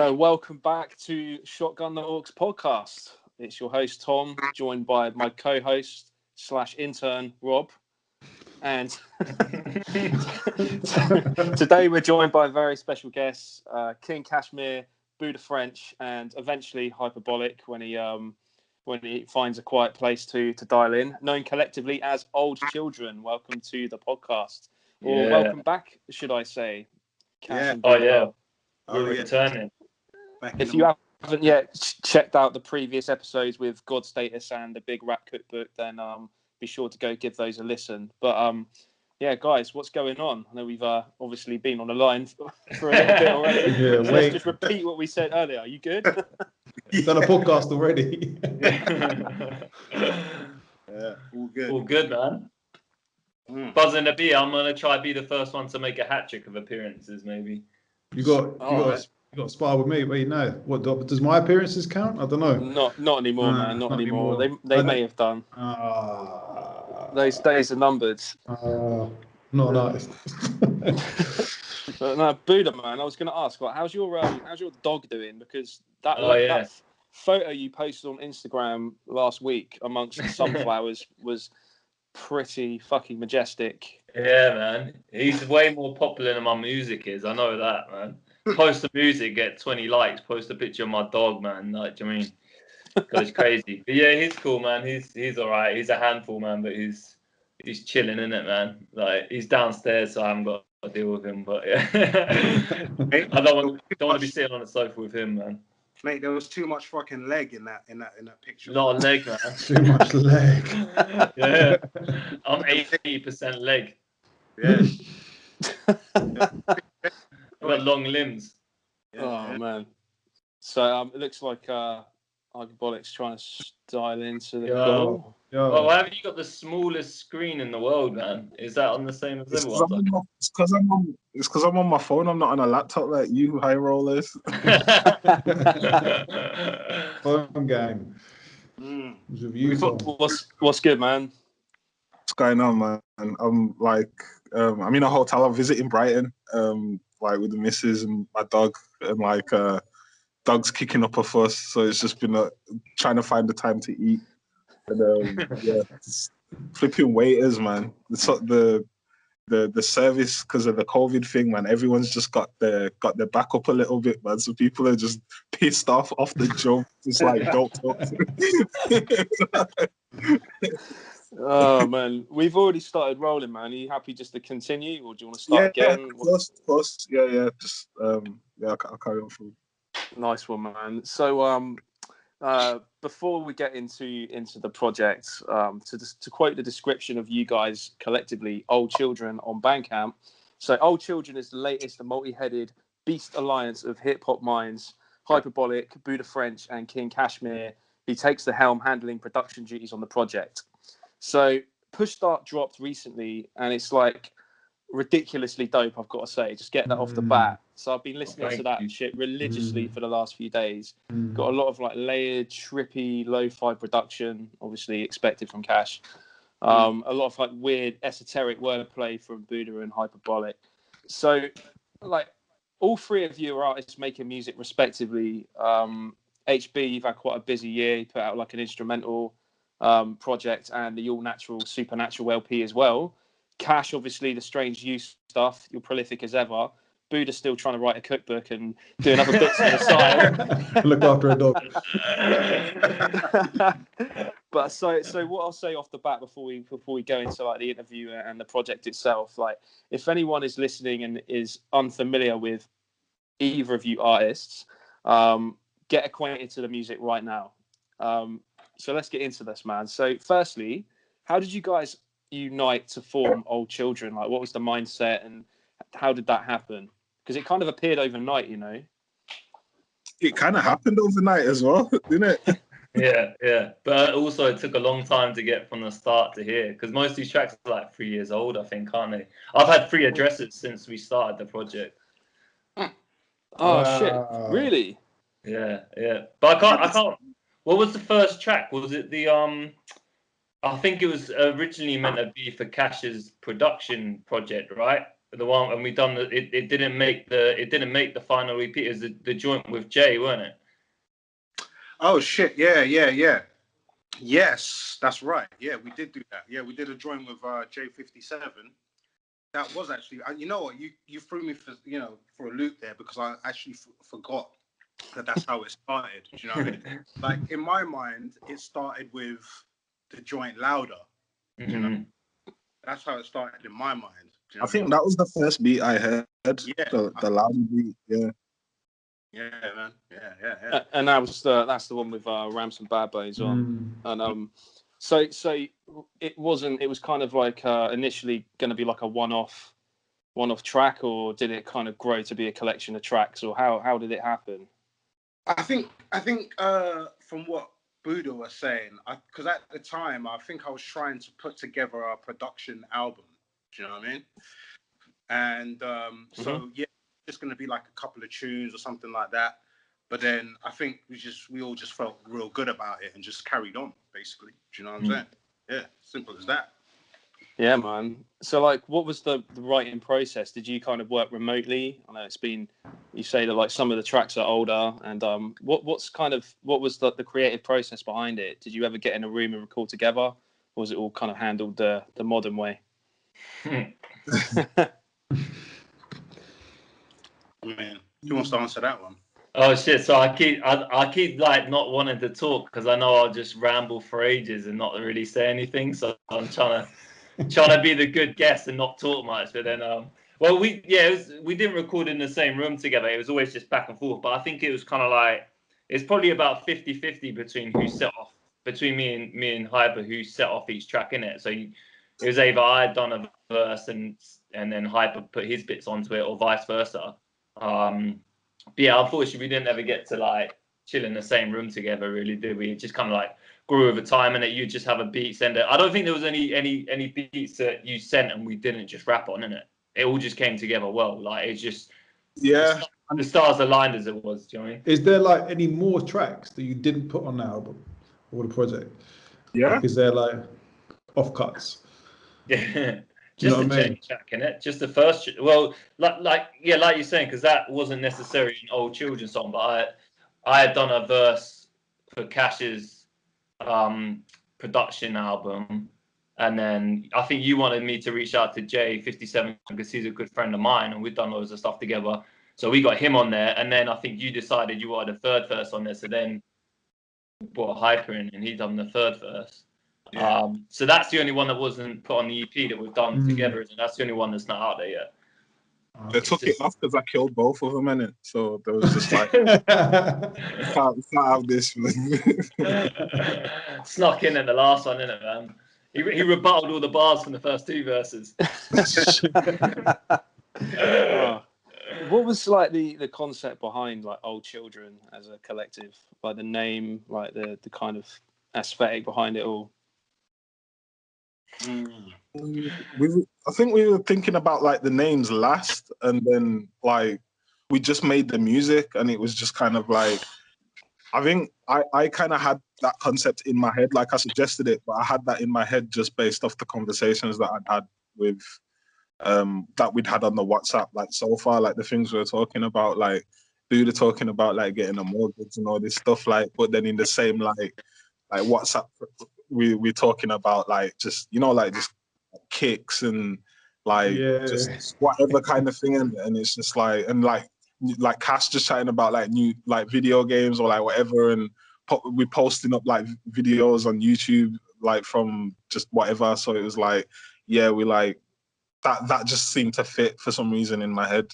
go. Welcome back to Shotgun the Orcs podcast. It's your host, Tom, joined by my co-host / intern, Rob. And today we're joined by very special guests, King Kashmere, Booda French, and eventually Hyperbolic when he finds a quiet place to dial in, known collectively as Old Children. Welcome to the podcast. Or welcome back, should I say. Cash We're returning. If you haven't yet checked out the previous episodes with God Status and the Big Rap Cookbook, then be sure to go give those a listen. But guys, what's going on? I know we've obviously been on the line for a little bit already. So let's just repeat what we said earlier. Are you good? You've done a podcast already. All good. All good, man. Buzzing to be. I'm gonna try to be the first one to make a hat trick of appearances, maybe. You got to spar with me, but you know what? Does my appearances count? I don't know. Not anymore, man. Not anymore. They may have done. Those days are numbered. Not nice. But no, Booda, man. I was going to ask, how's your dog doing? Because that photo you posted on Instagram last week amongst the sunflowers was pretty fucking majestic. Yeah, man. He's way more popular than my music is. I know that, man. Post the music, get 20 likes. Post a picture of my dog, man. Like, do you know what I mean? Goes crazy. But yeah, he's cool, man. He's all right. He's a handful, man. But he's chilling, in it, man. Like, he's downstairs, so I haven't got to deal with him. But yeah, I don't want to be sitting on the sofa with him, man. Mate, there was too much fucking leg in that picture. Not a leg, man. Too much leg. Yeah, I'm 80% leg. Yeah. I've got long limbs. Man. So it looks like Hyperbolic's trying to dial into the call. Well, why haven't you got the smallest screen in the world, man? Is that on the same as everyone? It's because I'm on my phone. I'm not on a laptop like you high rollers. Phone game. What's good, man? What's going on, man? I'm like, I'm in a hotel. I'm visiting Brighton, like with the missus and my dog, and like dog's kicking up a fuss. So it's just been trying to find the time to eat. And just flipping waiters, man. The service, because of the COVID thing, man. Everyone's just got their back up a little bit, man. So people are just pissed off the jump. Just like, don't talk to me. Oh man, we've already started rolling, man. Are you happy just to continue, or do you want to start again? Of course. Yeah. Just I'll carry on through. Nice one, man. So before we get into the project, to quote the description of you guys collectively, Old Children on Bandcamp. So Old Children is the latest multi-headed beast alliance of hip-hop minds, Hyperbolic, Booda French, and King Kashmere. He takes the helm handling production duties on the project. So Push Start dropped recently, and it's like ridiculously dope, I've got to say. Just get that off the bat. So I've been listening to that shit religiously for the last few days. Got a lot of like layered, trippy, lo-fi production, obviously expected from Cash. A lot of like weird, esoteric wordplay from Booda and Hyperbolic. So like all three of you are artists making music respectively. HB, you've had quite a busy year. You put out like an instrumental project and the All Natural Supernatural LP as well. Cash, obviously, the Strange Use stuff. You're prolific as ever. Buda's still trying to write a cookbook and doing other bits on the side. Look after a dog. But so what I'll say off the bat before we go into like the interview and the project itself, like if anyone is listening and is unfamiliar with either of you artists, get acquainted to the music right now. So let's get into this, man. So firstly, how did you guys unite to form Old Children? Like, what was the mindset and how did that happen? Because it kind of appeared overnight, you know. It kind of happened overnight as well, didn't it? Yeah. But also it took a long time to get from the start to here, because most of these tracks are like 3 years old, I think, aren't they? I've had 3 addresses since we started the project. Oh shit! Really? Yeah. But I can't. What was the first track? Was it the I think it was originally meant to be for Cash's production project, right? the one, and we done it didn't make the final EP. It was the joint with Jay, weren't it? Oh shit! Yeah. Yes, that's right. Yeah, we did do that. Yeah, we did a joint with J57. That was actually, you know what, you threw me for a loop there, because I actually forgot that's how it started. Do you know what I mean? Like, in my mind, it started with the joint Louder. Do you know? That's how it started in my mind. Do you know I think that was the first beat I heard. Yeah, the Louder beat. Yeah. Yeah, man. Yeah. And that's the one with Ramson Badbonez on. And so it wasn't. It was kind of like initially going to be like a one-off track, or did it kind of grow to be a collection of tracks, or how did it happen? I think from what Booda was saying, because at the time I think I was trying to put together a production album. Do you know what I mean? And so yeah, just going to be like a couple of tunes or something like that. But then I think we all just felt real good about it and just carried on, basically. Do you know what I'm saying? Yeah, simple as that. Yeah, man. So, like, what was the writing process? Did you kind of work remotely? I know you say that like some of the tracks are older, and what was the creative process behind it? Did you ever get in a room and record together, or was it all kind of handled the modern way? Man, who wants to answer that one? Oh shit! So I keep like not wanting to talk because I know I'll just ramble for ages and not really say anything. So I'm trying to be the good guest and not talk much. But then we didn't record in the same room together. It was always just back and forth. But I think it was kind of like it's probably about 50-50 between me and Hyper who set off each track in it. So it was either I had done a verse and then Hyper put his bits onto it, or vice versa. But yeah, unfortunately, we didn't ever get to like chill in the same room together, really, did we? It just kind of like grew over time, and that you just have a beat sender. I don't think there was any beats that you sent and we didn't just rap on, innit? It all just came together well. Like it's just the stars aligned as it was. Do you know what I mean? Is there like any more tracks that you didn't put on the album or the project? Yeah. Like, is there like offcuts? Yeah. You know Just what a I mean? track in it, just the first. Well, like you're saying, because that wasn't necessarily an old children's song, but I had done a verse for Cash's production album, and then I think you wanted me to reach out to J57 because he's a good friend of mine, and we've done loads of stuff together. So we got him on there, and then I think you decided you wanted a third verse on there. So then we brought Hyper in, and he done the third verse. Yeah. So that's the only one that wasn't put on the EP that we've done together, and that's the only one that's not out there yet. They took it off because I killed both of them in it, so there was just like can't have this. Snuck in at the last one, innit, man? He rebutted all the bars from the first two verses. What was like the concept behind like Old Children as a collective, like the name, like the kind of aesthetic behind it all? I think we were thinking about like the names last, and then like we just made the music, and it was just kind of like I think I kind of had that concept in my head, like I suggested it, but I had that in my head just based off the conversations that I'd had with that we'd had on the WhatsApp, like so far, like the things we were talking about, like Booda talking about like getting a mortgage and all this stuff, like, but then in the same like WhatsApp we're talking about like just like just kicks and like just whatever kind of thing, and it's just like and like Cash just chatting about like new like video games or like whatever, and we're posting up like videos on YouTube like from just whatever. So it was like we like that just seemed to fit for some reason in my head.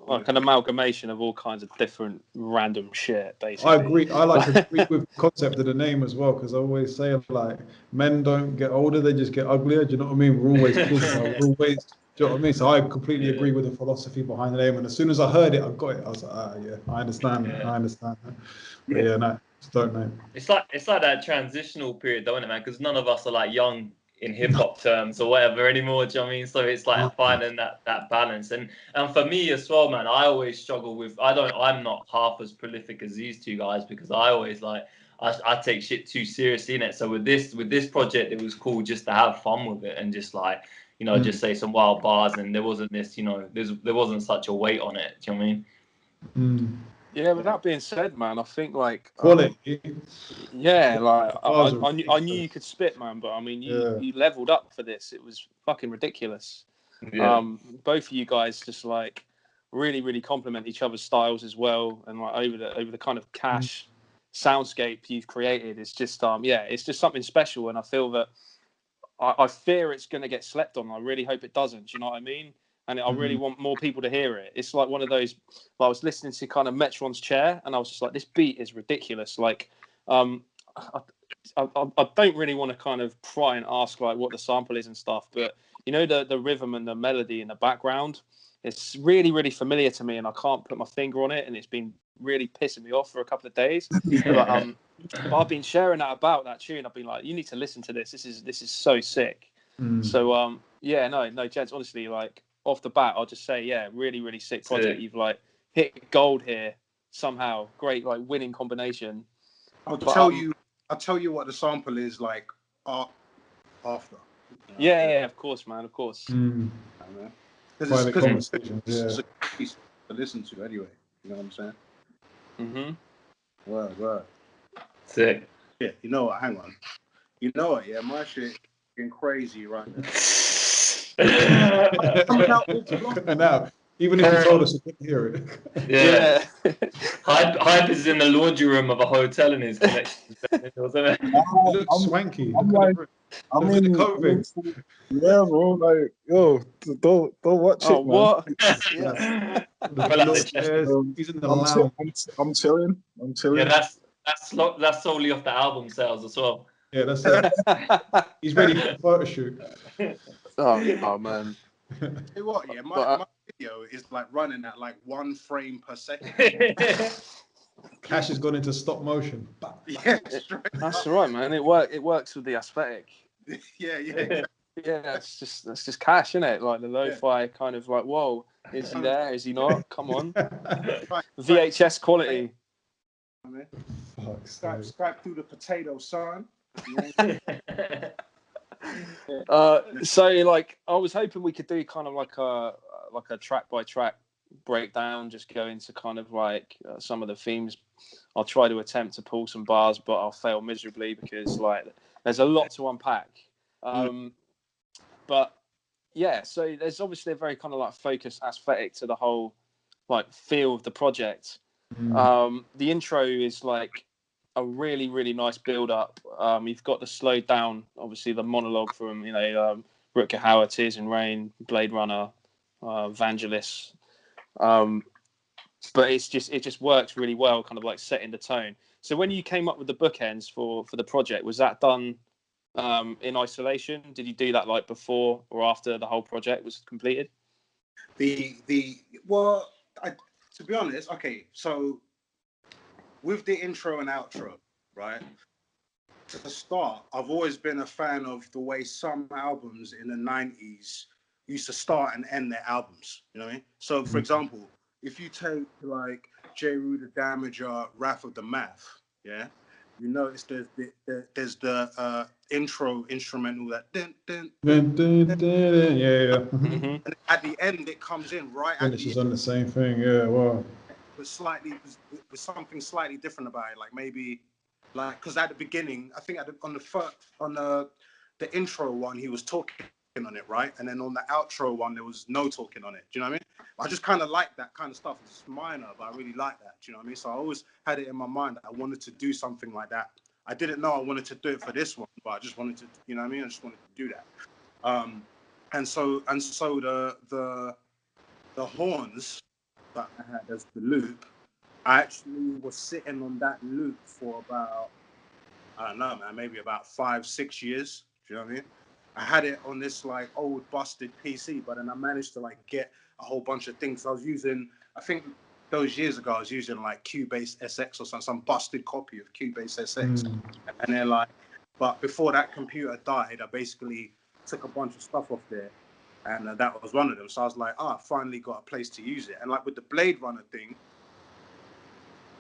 Like an amalgamation of all kinds of different random shit, basically. I agree. I agree with the concept of the name as well, because I always say like men don't get older; they just get uglier. Do you know what I mean? We're always talking about. We're always. Do you know what I mean? So I completely agree with the philosophy behind the name. And as soon as I heard it, I got it. I was like, yeah, I understand. I understand. But yeah, no, it's dope, man. It's like that transitional period, though, isn't it, man? Because none of us are like young in hip hop terms or whatever anymore. Do you know what I mean? So it's like finding that balance. And for me as well, man, I always struggle with. I'm not half as prolific as these two guys because I always like. I take shit too seriously in it. So with this project, it was cool just to have fun with it and just like, you know, just say some wild bars, and there wasn't this, you know, there wasn't such a weight on it. Do you know what I mean? Yeah, with that being said, man, I think like quality. yeah, like I knew ridiculous. you could spit, man, but I mean, Yeah. you leveled up for this. It was fucking ridiculous. Yeah. Both of you guys just like really complement each other's styles as well, and like over the kind of cash soundscape you've created. It's just it's just something special, and I feel that I fear it's going to get slept on. I really hope it doesn't. Do you know what I mean? And I really want more people to hear it. It's like one of those. I was listening to kind of Metron's Chair, and I was just like, this beat is ridiculous. Like, I don't really want to kind of pry and ask like what the sample is and stuff, but you know the rhythm and the melody in the background, it's really familiar to me, and I can't put my finger on it, and it's been really pissing me off for a couple of days. But I've been sharing that about that tune. I've been like, you need to listen to this. This is so sick. So no, gents, honestly, like off the bat, I'll just say, yeah, really sick project. You've like hit gold here somehow. Great, like winning combination. I'll tell you what the sample is like after. Yeah, of course, man, of course. Because it's a piece to listen to anyway. You know what I'm saying? Word. Sick. Yeah, you know what? Hang on. You know what? Yeah, my shit getting crazy right now. Now, even if you told us, you couldn't hear it. Yeah. Hype is in the laundry room of a hotel in his connections, wasn't it? It looks swanky. I'm in COVID. Yeah, bro. Like, yo, don't watch it, man. What? He's in the lounge. I'm chilling. Yeah, that's solely off the album sales as well. Yeah, that's it. He's ready for the photo shoot. Oh man. Hey, what? Yeah, my video is like running at like 1 frame per second. Cash has gone into stop motion. Yeah, that's all right, man. It works with the aesthetic. Yeah. Yeah, that's just cash, isn't it? Like the lo-fi kind of like, whoa, is he there? Is he not? Come on. VHS quality. Scrape through the potato, son. So like I was hoping we could do kind of like a track by track breakdown, just go into kind of like some of the themes. I'll try to attempt to pull some bars, but I'll fail miserably because like there's a lot to unpack. But yeah, so there's obviously a very kind of like focused aesthetic to the whole like feel of the project. The intro is like a really nice build up. You've got the slowed down, obviously the monologue from Rutger Hauer, Tears in Rain, Blade Runner, Vangelis. But it just works really well, kind of like setting the tone. So when you came up with the bookends for the project, was that done in isolation? Did you do that like before or after the whole project was completed? To be honest, okay, so with the intro and outro, right? To start, I've always been a fan of the way some albums in the 90s used to start and end their albums. You know what I mean? So, for example, if you take like J. Rue the Damager, Wrath of the Math, yeah, you notice there's the intro instrumental that dun, dun, yeah. And at the end it comes in right at Finishes on the same thing, yeah. Wow. With something slightly different about it, like maybe like because at the beginning, I think on the intro one he was talking on it, right? And then on the outro one there was no talking on it. Do you know what I mean? I just kind of like that kind of stuff. It's minor, but I really like that. Do you know what I mean? So I always had it in my mind that I wanted to do something like that. I didn't know I wanted to do it for this one, but I just wanted to, you know what I mean? I just wanted to do that. And so the horns that I had as the loop, I actually was sitting on that loop for about, I don't know, man, maybe about 5-6 years. Do you know what I mean? I had it on this like old busted PC, but then I managed to like get a whole bunch of things. I was using, I think those years ago, I was using like Cubase SX or some busted copy of Cubase SX. And then like, but before that computer died, I basically took a bunch of stuff off there. And that was one of them. So I was like, I finally got a place to use it. And like with the Blade Runner thing,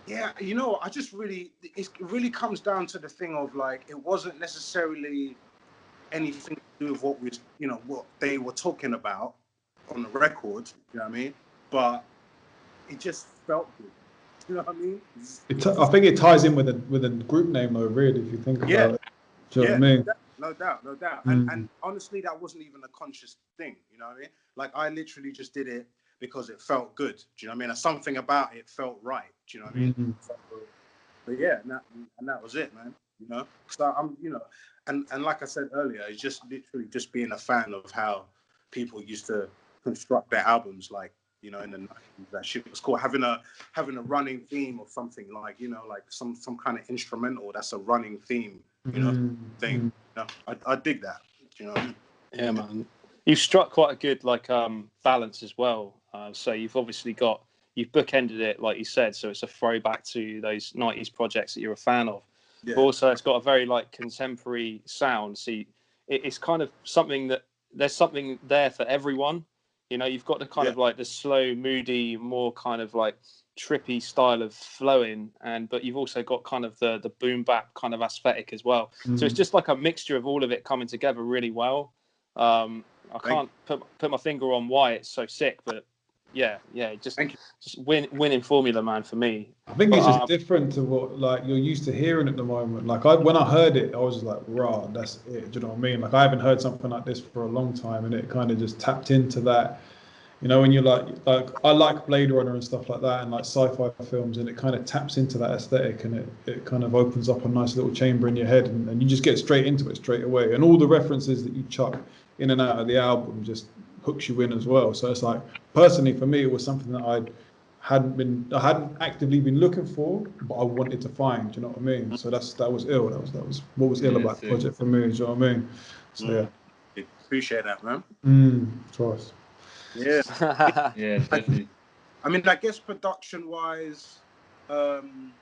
yeah, you know, it really comes down to the thing of like, it wasn't necessarily anything do with what what they were talking about on the record. You know what I mean? But it just felt good. You know what I mean? I think it ties in with a group name though, really, if you think about it. Do you know what I mean? No doubt. And honestly, that wasn't even a conscious thing. You know what I mean? Like, I literally just did it because it felt good. Do you know what I mean? And something about it felt right. Do you know what I mean? So, but yeah, and that was it, man. You know? So I'm, and like I said earlier, it's just literally just being a fan of how people used to construct their albums, like, in the 90s. That shit was cool. Having a running theme or something, like, like some kind of instrumental that's a running theme, thing. I dig that. You know what I mean? Yeah, man. You've struck quite a good balance as well. So you've bookended it, like you said. So it's a throwback to those 90s projects that you're a fan of. Yeah. But also it's got a very contemporary sound. So it's kind of something that there's something there for everyone. You've got the kind of the slow, moody, more kind of trippy style of flowing, but you've also got kind of the boom bap kind of aesthetic as well. So it's just like a mixture of all of it coming together really well. I can't put my finger on why it's so sick, but just winning formula, man, for me. I think it's just different to what you're used to hearing at the moment. When I heard it, I was just like, rah, that's it. Do you know what I mean? I haven't heard something like this for a long time, and it kind of just tapped into that. When you're I like Blade Runner and stuff like that, and sci-fi films, and it kind of taps into that aesthetic, and it kind of opens up a nice little chamber in your head, and you just get straight into it straight away. And all the references that you chuck in and out of the album just hooks you in as well. So it's personally for me, it was something that I hadn't actively been looking for, but I wanted to find. Do you know what I mean? So that was ill. That was what was ill about the project for me. Do you know what I mean? So appreciate that, man. Trust. Yeah. Yeah, definitely. I mean, I guess production wise, when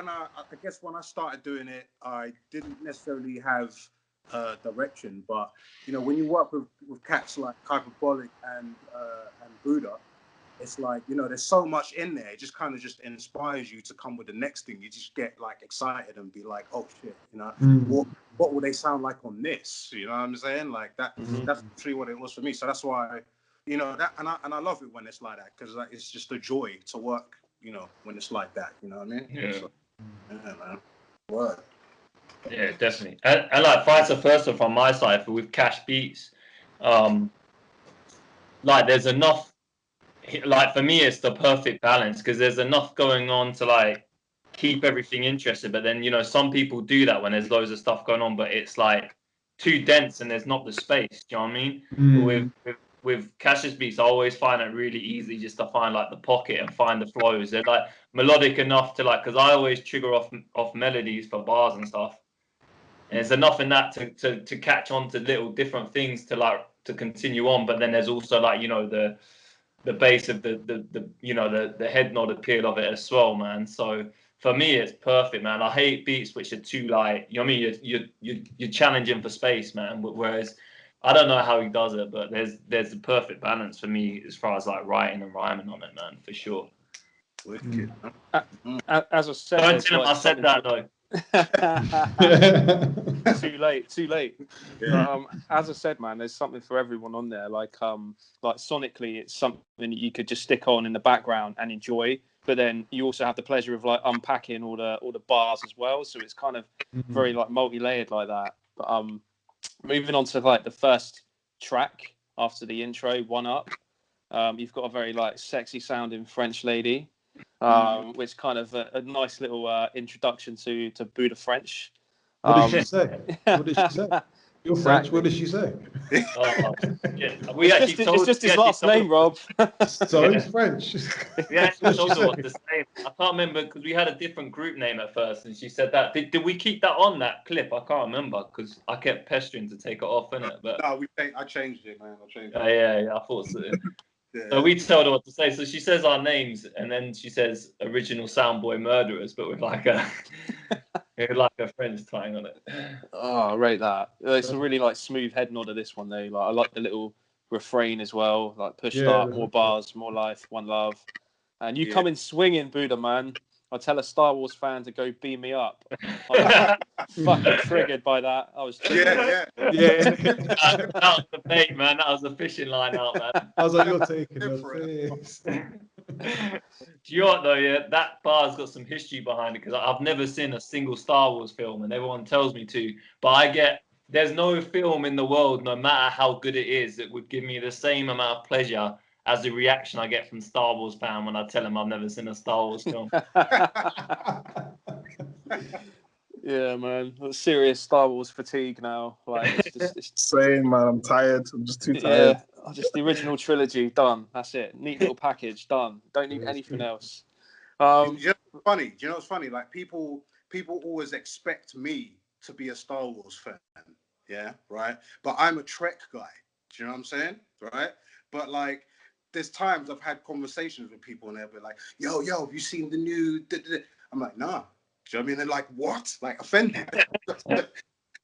I started doing it, I didn't necessarily have direction, but when you work with cats like Hyperbolic and Booda, it's there's so much in there. It just kind of just inspires you to come with the next thing. You just get excited and be like, oh shit, what will they sound like on this? You know what I'm saying? That's actually what it was for me. So that's why, that, and I love it when it's like that, because it's just a joy to work, when it's like that. You know what I mean? Yeah. So, yeah, man. Word. Yeah, definitely. And vice versa from my side with Cash Beats, there's enough. For me, it's the perfect balance, because there's enough going on to keep everything interested. But then some people do that when there's loads of stuff going on, but it's too dense and there's not the space. Do you know what I mean? With Cash's Beats, I always find it really easy just to find the pocket and find the flows. They're melodic enough to because I always trigger off melodies for bars and stuff. And there's enough in that to catch on to little different things to continue on. But then there's also the base of the head nod appeal of it as well, man. So for me, it's perfect, man. I hate beats which are too you're challenging for space, man. Whereas I don't know how he does it, but there's a perfect balance for me as far as writing and rhyming on it, man, for sure. Wicked. As I said, don't tell him I said that though. Too late. Yeah. As I said, man, there's something for everyone on there. Sonically, it's something that you could just stick on in the background and enjoy. But then you also have the pleasure of unpacking all the bars as well. So it's kind of very multi-layered like that. But moving on to the first track after the intro, One Up. You've got a very sexy sounding French lady. Which kind of a nice little introduction to Booda French. What did she say? You're French. What did she say? We it's just his last name, Rob. So it's French. We actually told her what to say. I can't remember because we had a different group name at first, and she said that. Did we keep that on that clip? I can't remember because I kept pestering to take it off, innit? But no, I changed it, man. Yeah, I thought so. So we told her what to say. So she says our names, and then she says original Soundboy Murderers, but with a French twang on it. Oh, I rate that. It's a really smooth head nod of this one though. I like the little refrain as well. Push start, more bars, more life, one love. And you come in swinging, Booda, man. I tell a Star Wars fan to go beam me up. I was fucking triggered by that. I was triggered. Yeah. That was the bait, man. That was the fishing line out, man. I was like, you're taking the piss. Do you know what though? Yeah, that bar's got some history behind it because I've never seen a single Star Wars film, and everyone tells me to. But there's no film in the world, no matter how good it is, that would give me the same amount of pleasure as the reaction I get from Star Wars fan when I tell them I've never seen a Star Wars film. Yeah, man. Serious Star Wars fatigue now. Like, it's Same, man. I'm tired. I'm just too Yeah, tired. just the original trilogy done. That's it. Neat little package done. Don't need anything else. Do you know what's funny? Do you know what's funny? Like people always expect me to be a Star Wars fan. Yeah, right. But I'm a Trek guy. Do you know what I'm saying? Right. But like, there's times I've had conversations with people and they'll be like, yo, have you seen the new? I'm like, nah. Do you know what I mean? They're like, what? Like offended.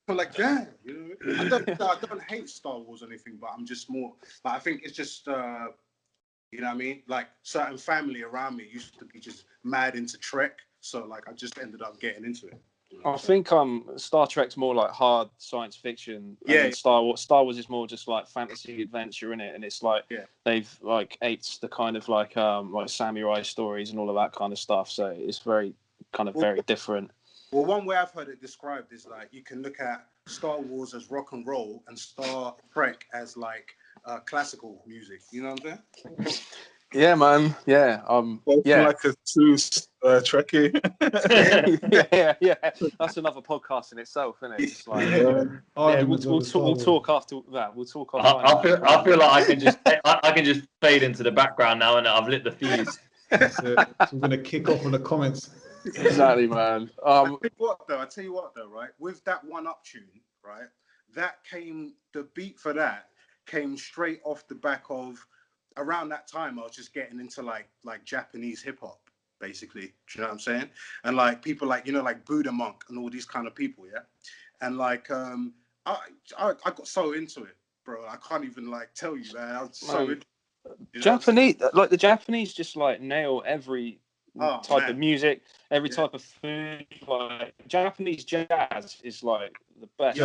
I'm like, yeah. You know, I don't hate Star Wars or anything, but I'm just more like, I think it's just you know what I mean? Like certain family around me used to be just mad into Trek. So like I just ended up getting into it. I think Star Trek's more like hard science fiction. Yeah. And Star Wars is more just like fantasy adventure in it, and it's like they've like aped the kind of like samurai stories and all of that kind of stuff. So it's very different. Well, one way I've heard it described is like you can look at Star Wars as rock and roll and Star Trek as like classical music. You know what I'm saying? Yeah, man. Yeah. Like a true Trekkie. yeah. That's another podcast in itself, isn't it? It's like, we'll talk after that. We'll talk offline. I feel like I can just fade into the background now, and I've lit the fuse. So we're gonna kick off on the comments. Exactly, man. I tell you what though, right? With that One Up tune, right? The beat for that came straight off the back of. Around that time, I was just getting into like Japanese hip hop, basically. Do you know what I'm saying? And like people like, you know, like Booda Monk and all these kind of people, yeah. And like I got so into it, bro. I can't even like tell you, man. I was so into it, Japanese, like the Japanese, just like nail every type of music, every type of food. Like Japanese jazz is like the best.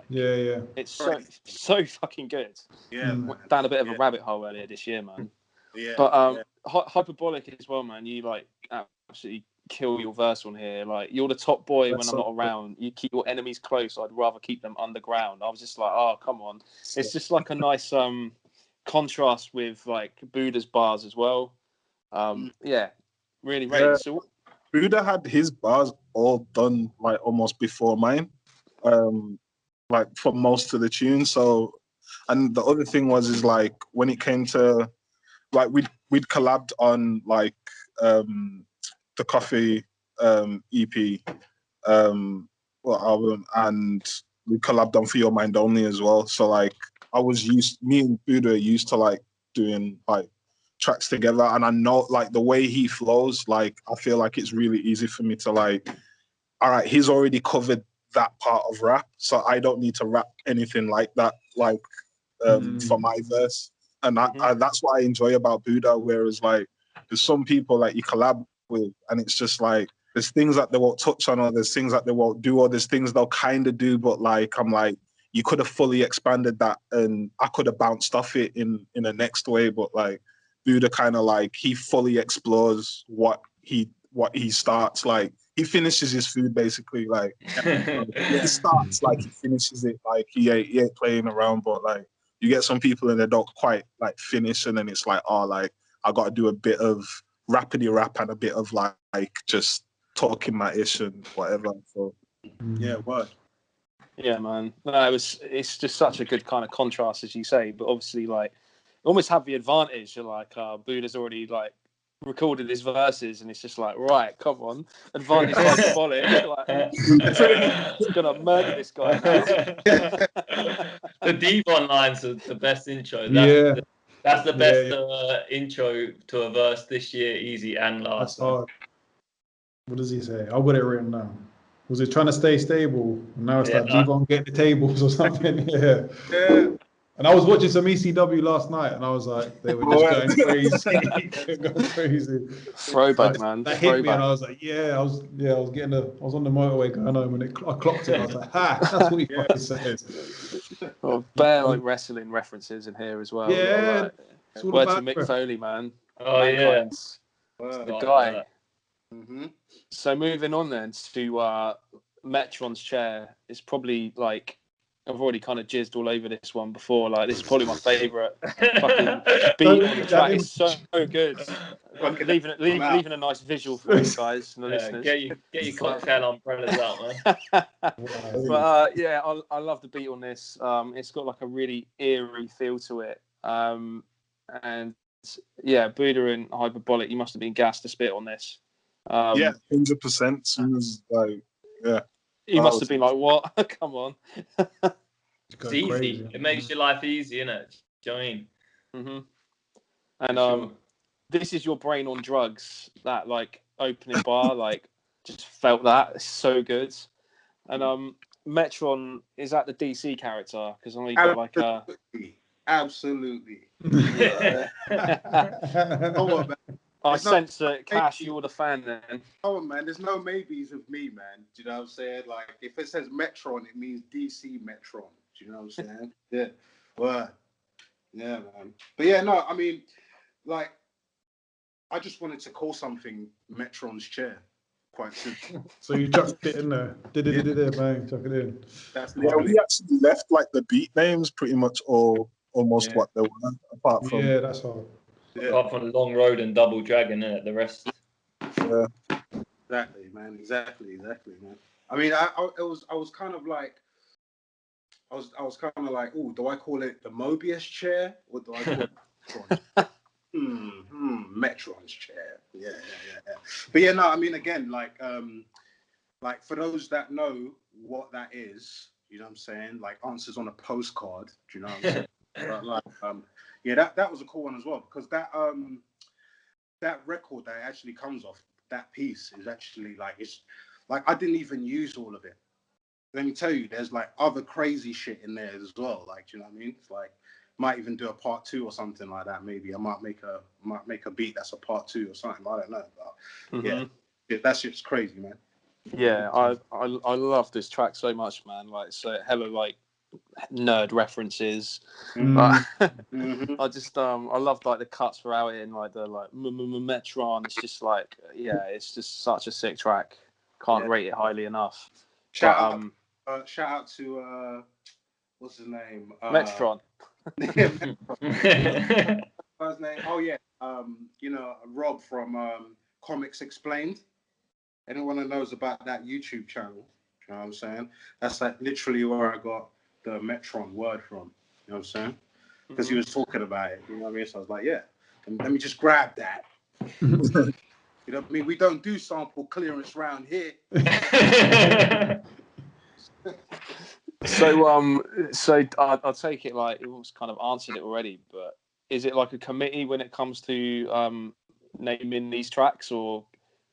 Yeah. It's so fucking good. Yeah, went down a bit of a rabbit hole earlier this year, man. Yeah. But hyperbolic as well, man. You like absolutely kill your verse on here. Like you're the top boy when I'm not around. You keep your enemies close. I'd rather keep them underground. I was just like, oh come on. It's just like a nice contrast with like Buda's bars as well. Yeah. Really, right. So Booda had his bars all done like almost before mine, like for most of the tunes. So, and the other thing was like when it came to like we'd collabed on like the Coffee EP album, and we collabed on For Your Mind Only as well. So like me and Booda used to like doing like tracks together, and I know like the way he flows, like I feel like it's really easy for me to like, all right, he's already covered that part of rap, so I don't need to rap anything like that, like for my verse. And that's what I enjoy about Booda. Whereas like there's some people like you collab with and it's just like there's things that they won't touch on, or there's things that they won't do, or there's things they'll kind of do, but like I'm like, you could have fully expanded that and I could have bounced off it in a next way. But like Booda kind of like he fully explores what he starts. Like he finishes his food basically. Like he starts like he finishes it. Like he ain't playing around. But like you get some people and they don't quite like finish, and then it's like, oh, like I got to do a bit of rappity rap and a bit of like just talking my ish and whatever. So yeah, word. Yeah, man. No, it's just such a good kind of contrast, as you say. But obviously, like, you almost have the advantage. You're like, Buda's already like recorded his verses, and it's just like, right, come on, advantage hyperbolic. Like, gonna murder this guy now. The Devon line's are the best intro. That's the best intro to a verse this year, easy and last. What does he say? I've got it written down. Was it trying to stay stable? And now it's like Devon get the tables or something. Yeah. And And I was watching some ECW last night, and I was like, they were just going crazy, going crazy. Throwback, man. That hit me, and I was like, I was on the motorway going home, and I clocked it. I was like, ha, that's what he fucking says. Well, bare like wrestling references in here as well. Yeah, like, word to Mick Foley, man. Oh Mankind's the guy. Mm-hmm. So moving on then to Metron's chair. It's probably like I've already kind of jizzed all over this one before. Like this is probably my favourite fucking beat on the track. It's so good. Leaving a nice visual for you guys and the listeners. Get your cocktail umbrellas out, man. But I love the beat on this. It's got like a really eerie feel to it. And yeah, Booda and Hyperbolic, you must have been gassed to spit on this. 100%. Soon as you must have been like, what? Come on. It's easy. Crazy. It makes your life easy, innit? Do you know what I mean? Mm-hmm. And this is your brain on drugs. That like opening bar, like just felt that. It's so good. And Metron, is that the DC character? Because I know you got like a absolutely. Yeah. I sense that Cash, you're the fan then. Oh man, there's no maybes with me, man. Do you know what I'm saying? Like if it says Metron, it means DC Metron. Do you know what I'm saying? Yeah. Well, yeah, man. But yeah, no, I mean, like, I just wanted to call something Metron's chair. Quite simple. So you chucked it in there. Bang, chuck it in. We actually left like the beat names pretty much almost what they were, apart from that's hard. Yeah. Apart from Long Road and Double Dragon, innit? The rest. Yeah. Exactly, man. Exactly, man. I mean, I was kind of like, I was kind of like, oh, do I call it the Mobius chair or do I call it Metron's chair? Yeah. But yeah, no, I mean, again, like for those that know what that is, you know what I'm saying? Like answers on a postcard, do you know what I'm saying? But like, that was a cool one as well because that record that it actually comes off, that piece is actually like, it's like I didn't even use all of it. Let me tell you, there's like other crazy shit in there as well. Like, do you know what I mean? It's like might even do a part 2 or something like that. Maybe I might make a beat that's a part 2 or something. I don't know. But yeah, that shit's crazy, man. Yeah, I love this track so much, man. Like, so hella like nerd references. I just I love like the cuts throughout it and like the like Metron. It's just like it's just such a sick track. Can't rate it highly enough. Shout out to what's his name? Metron. What's his name? Oh yeah, Rob from Comics Explained. Anyone who knows about that YouTube channel, you know what I'm saying? That's like literally where I got the Metron word from. You know what I'm saying? Because he was talking about it. You know what I mean? So I was like, yeah, let me just grab that. You know what I mean? We don't do sample clearance round here. So I'll take it like it was kind of answered it already, but is it like a committee when it comes to naming these tracks, or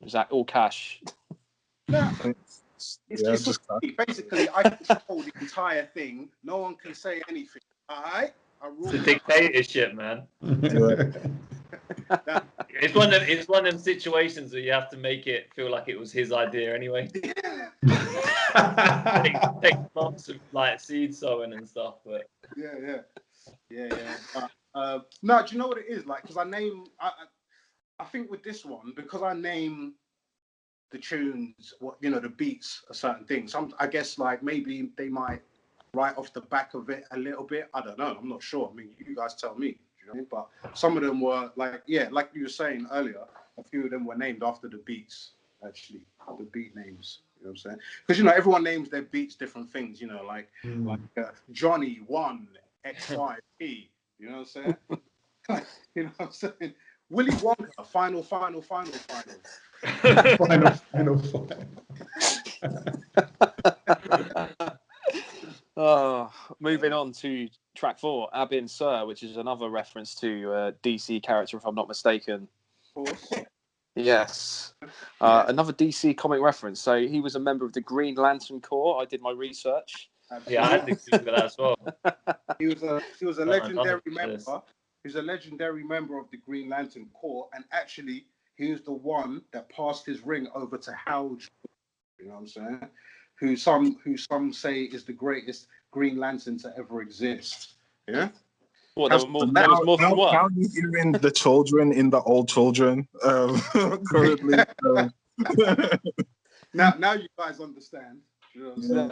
is that all Cash? No, it's just basically I control the entire thing. No one can say anything. All right, it's a dictatorship, man. It's one of them situations where you have to make it feel like it was his idea anyway. Take months of like seed sowing and stuff, but yeah. No, do you know what it is like? Because I think with this one, because I name the tunes, the beats, a certain thing. I guess like maybe they might write off the back of it a little bit. I don't know. I'm not sure. I mean, you guys tell me. You know what I mean? But some of them were like you were saying earlier, a few of them were named after the beats, actually, the beat names. You know what I'm saying? Because, everyone names their beats different things, like Johnny 1, XYP. You know what I'm saying? You know what I'm saying? Willy Wonka, final. Moving on to track 4, Abin Sur, which is another reference to a DC character, if I'm not mistaken. Of course. Yes. Another DC comic reference. So he was a member of the Green Lantern Corps. I did my research. Yeah, I had to Google that as well. He was a legendary member. He was a legendary member of the Green Lantern Corps, and actually, he was the one that passed his ring over to Hal. You know what I'm saying? Who some say is the greatest Green Lantern to ever exist. Yeah. Well, there was more than one. Now you're hearing the children in the old children currently. Now you guys understand. You know what I'm saying?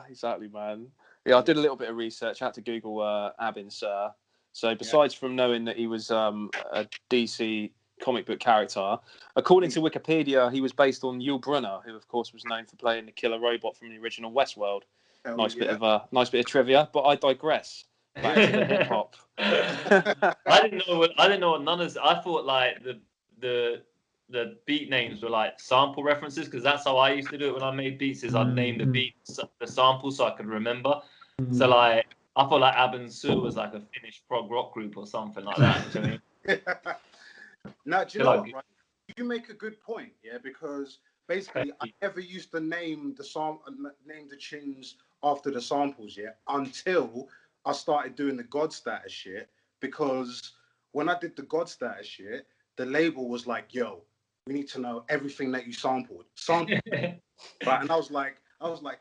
Exactly, man. Yeah, I did a little bit of research. I had to Google Abin Sur. So besides from knowing that he was a DC comic book character, according to Wikipedia, he was based on Yul Brynner, who of course was known for playing the killer robot from the original Westworld. Nice bit of trivia, but I digress. Back to the hip hop. I didn't know what none of. I thought like the beat names were like sample references, because that's how I used to do it when I made beats. Is I'd name the beats, the sample, so I could remember. So like I thought like Abin Sur was like a Finnish prog rock group or something like that. Do you know what I mean? Now, do you know what? Right? You make a good point, yeah, because basically I never used to name the tunes after the samples, yeah, until I started doing the God Status shit. Because when I did the God Status shit, the label was like, "Yo, we need to know everything that you sampled." Right? And I was like,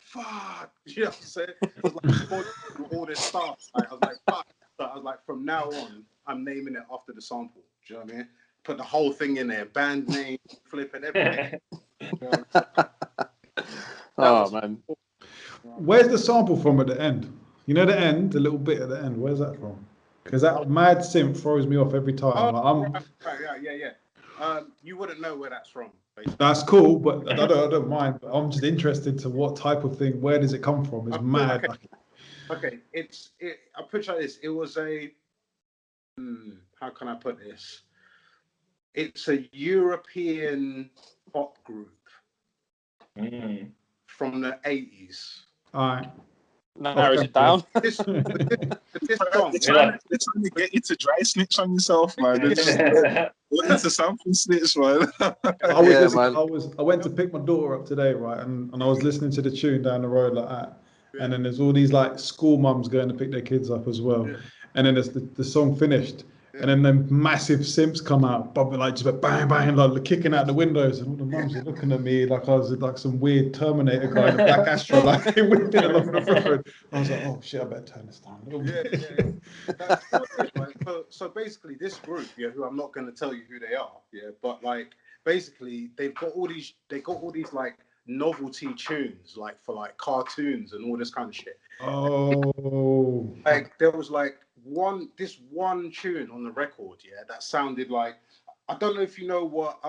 "Fuck," you know what I'm saying? I was like, before all this stuff, I was like, "Fuck." So I was like, from now on, I'm naming it after the sample. Do you know what I mean? Put the whole thing in there, band name, flipping everything. Man. Where's the sample from at the end? You know the end, the little bit at the end. Where's that from? Because that mad synth throws me off every time. Right. You wouldn't know where that's from. Basically. That's cool, but I don't mind. But I'm just interested to what type of thing. Where does it come from? It's mad. Okay. I put it like this. It was a. How can I put this? It's a European pop group from the 80s. All right. Narrows it down. This song, they're trying to get you to dry snitch on yourself, man. They're just into sample snitch, man. I went to pick my daughter up today, right, and I was listening to the tune down the road like that, and then there's all these like school mums going to pick their kids up as well, and then the song finished. And then them massive simps come out, bumping like just bang, bang, like kicking out the windows, and all the mums were looking at me like I was like some weird Terminator guy in a black Astra, like whipping along the road. I was like, oh shit, I better turn this down a little bit. That's what it is, right? So basically, this group, who I'm not going to tell you who they are, but like basically they got all these like novelty tunes, like for like cartoons and all this kind of shit. Oh, like there was like this one tune on the record, that sounded like, I don't know if you know what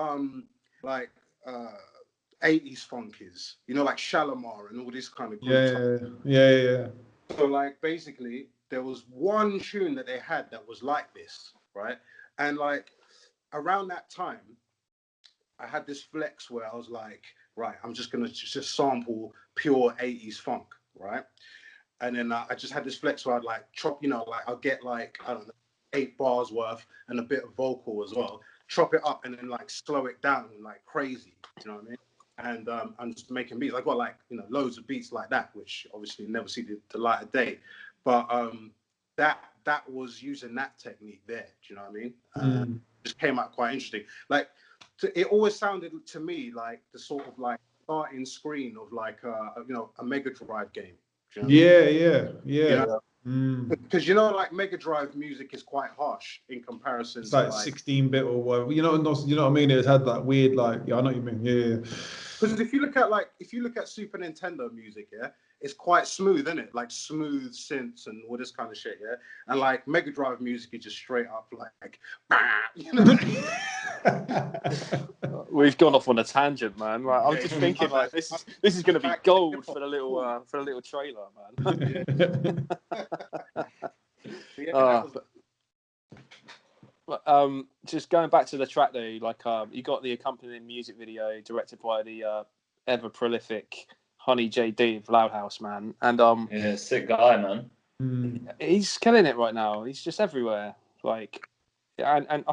80s funk is, like Shalimar and all this kind of group. Yeah. So like basically there was one tune that they had that was like this, right? And like around that time I had this flex where I was like, right, I'm just gonna just sample pure 80s funk, right? And then I just had this flex where I'd like chop, I'll get like, I don't know, 8 bars worth and a bit of vocal as well, chop it up and then like slow it down like crazy, you know what I mean? And I'm just making beats. I got like, loads of beats like that, which obviously never see the light of day. But that was using that technique there, do you know what I mean? Just came out quite interesting. Like, it always sounded to me like the sort of like starting screen of like, a Mega Drive game. Yeah. Because like Mega Drive music is quite harsh in comparison. It's like 16-bit or whatever. You know what I mean? It's had that weird like. I know what you mean. Yeah. Because if you look at Super Nintendo music, it's quite smooth, isn't it? Like smooth synths and all this kind of shit, And like Mega Drive music is just straight up like, We've gone off on a tangent, man. Like, I'm just thinking like this is going to be gold for the little trailer, man. Just going back to the track though, like you got the accompanying music video directed by the ever prolific Honey JD of Loud House, man, and sick guy, man. He's killing it right now. He's just everywhere, like, and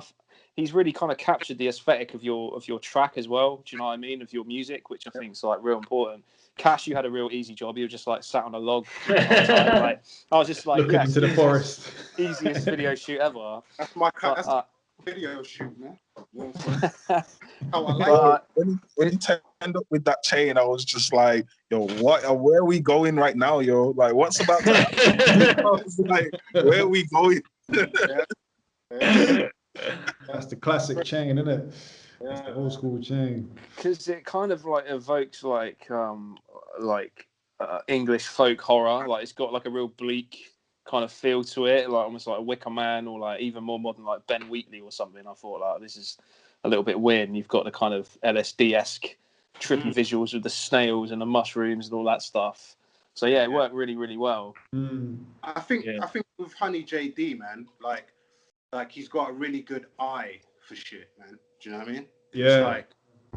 he's really kind of captured the aesthetic of your track as well. Do you know what I mean? Of your music, which I think is like real important. Cash, you had a real easy job. You were just like sat on a log the whole time. Like I was just like, looking into the forest. Easiest video shoot ever. That's my But, that's video shoot, man. You know what I'm saying? How I like it. When he turned up with that chain, I was just like, yo, what? Where are we going right now, yo? Like, what's about to happen? I was like, where are we going? Yeah. That's the classic chain, isn't it? Yeah. That's the old school chain. Because it kind of like evokes like English folk horror. Like it's got like a real bleak kind of feel to it, like almost like a Wicker Man, or like even more modern, like Ben Wheatley or something. I thought like this is a little bit weird, and you've got the kind of LSD-esque trippy visuals with the snails and the mushrooms and all that stuff. So yeah, it worked really, really well. I think with Honey JD, man, like he's got a really good eye for shit, man. Do you know what I mean? Yeah. It's like,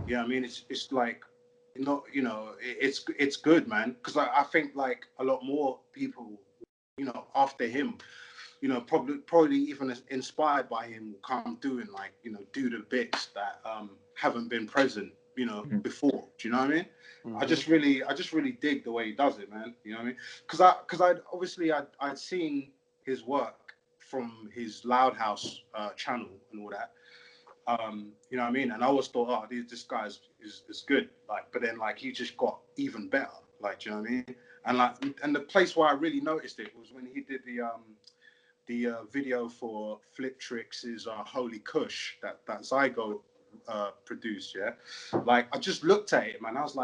yeah, I mean, it's like, not, you know, it's good, man. Because I think like a lot more people, you know, after him, you know, probably even inspired by him, will come through and like, you know, do the bits that haven't been present, you know, before. Do you know what I mean? I just really dig the way he does it, man. You know what I mean? Because I'd seen his work from his Loud House channel and all that. You know what I mean? And I always thought, oh, this guy is good. Like, but then like he just got even better. Like, do you know what I mean? And like, and the place where I really noticed it was when he did the video for Flip Tricks' Holy Kush that Zygo produced. Yeah, like I just looked at it, man. I was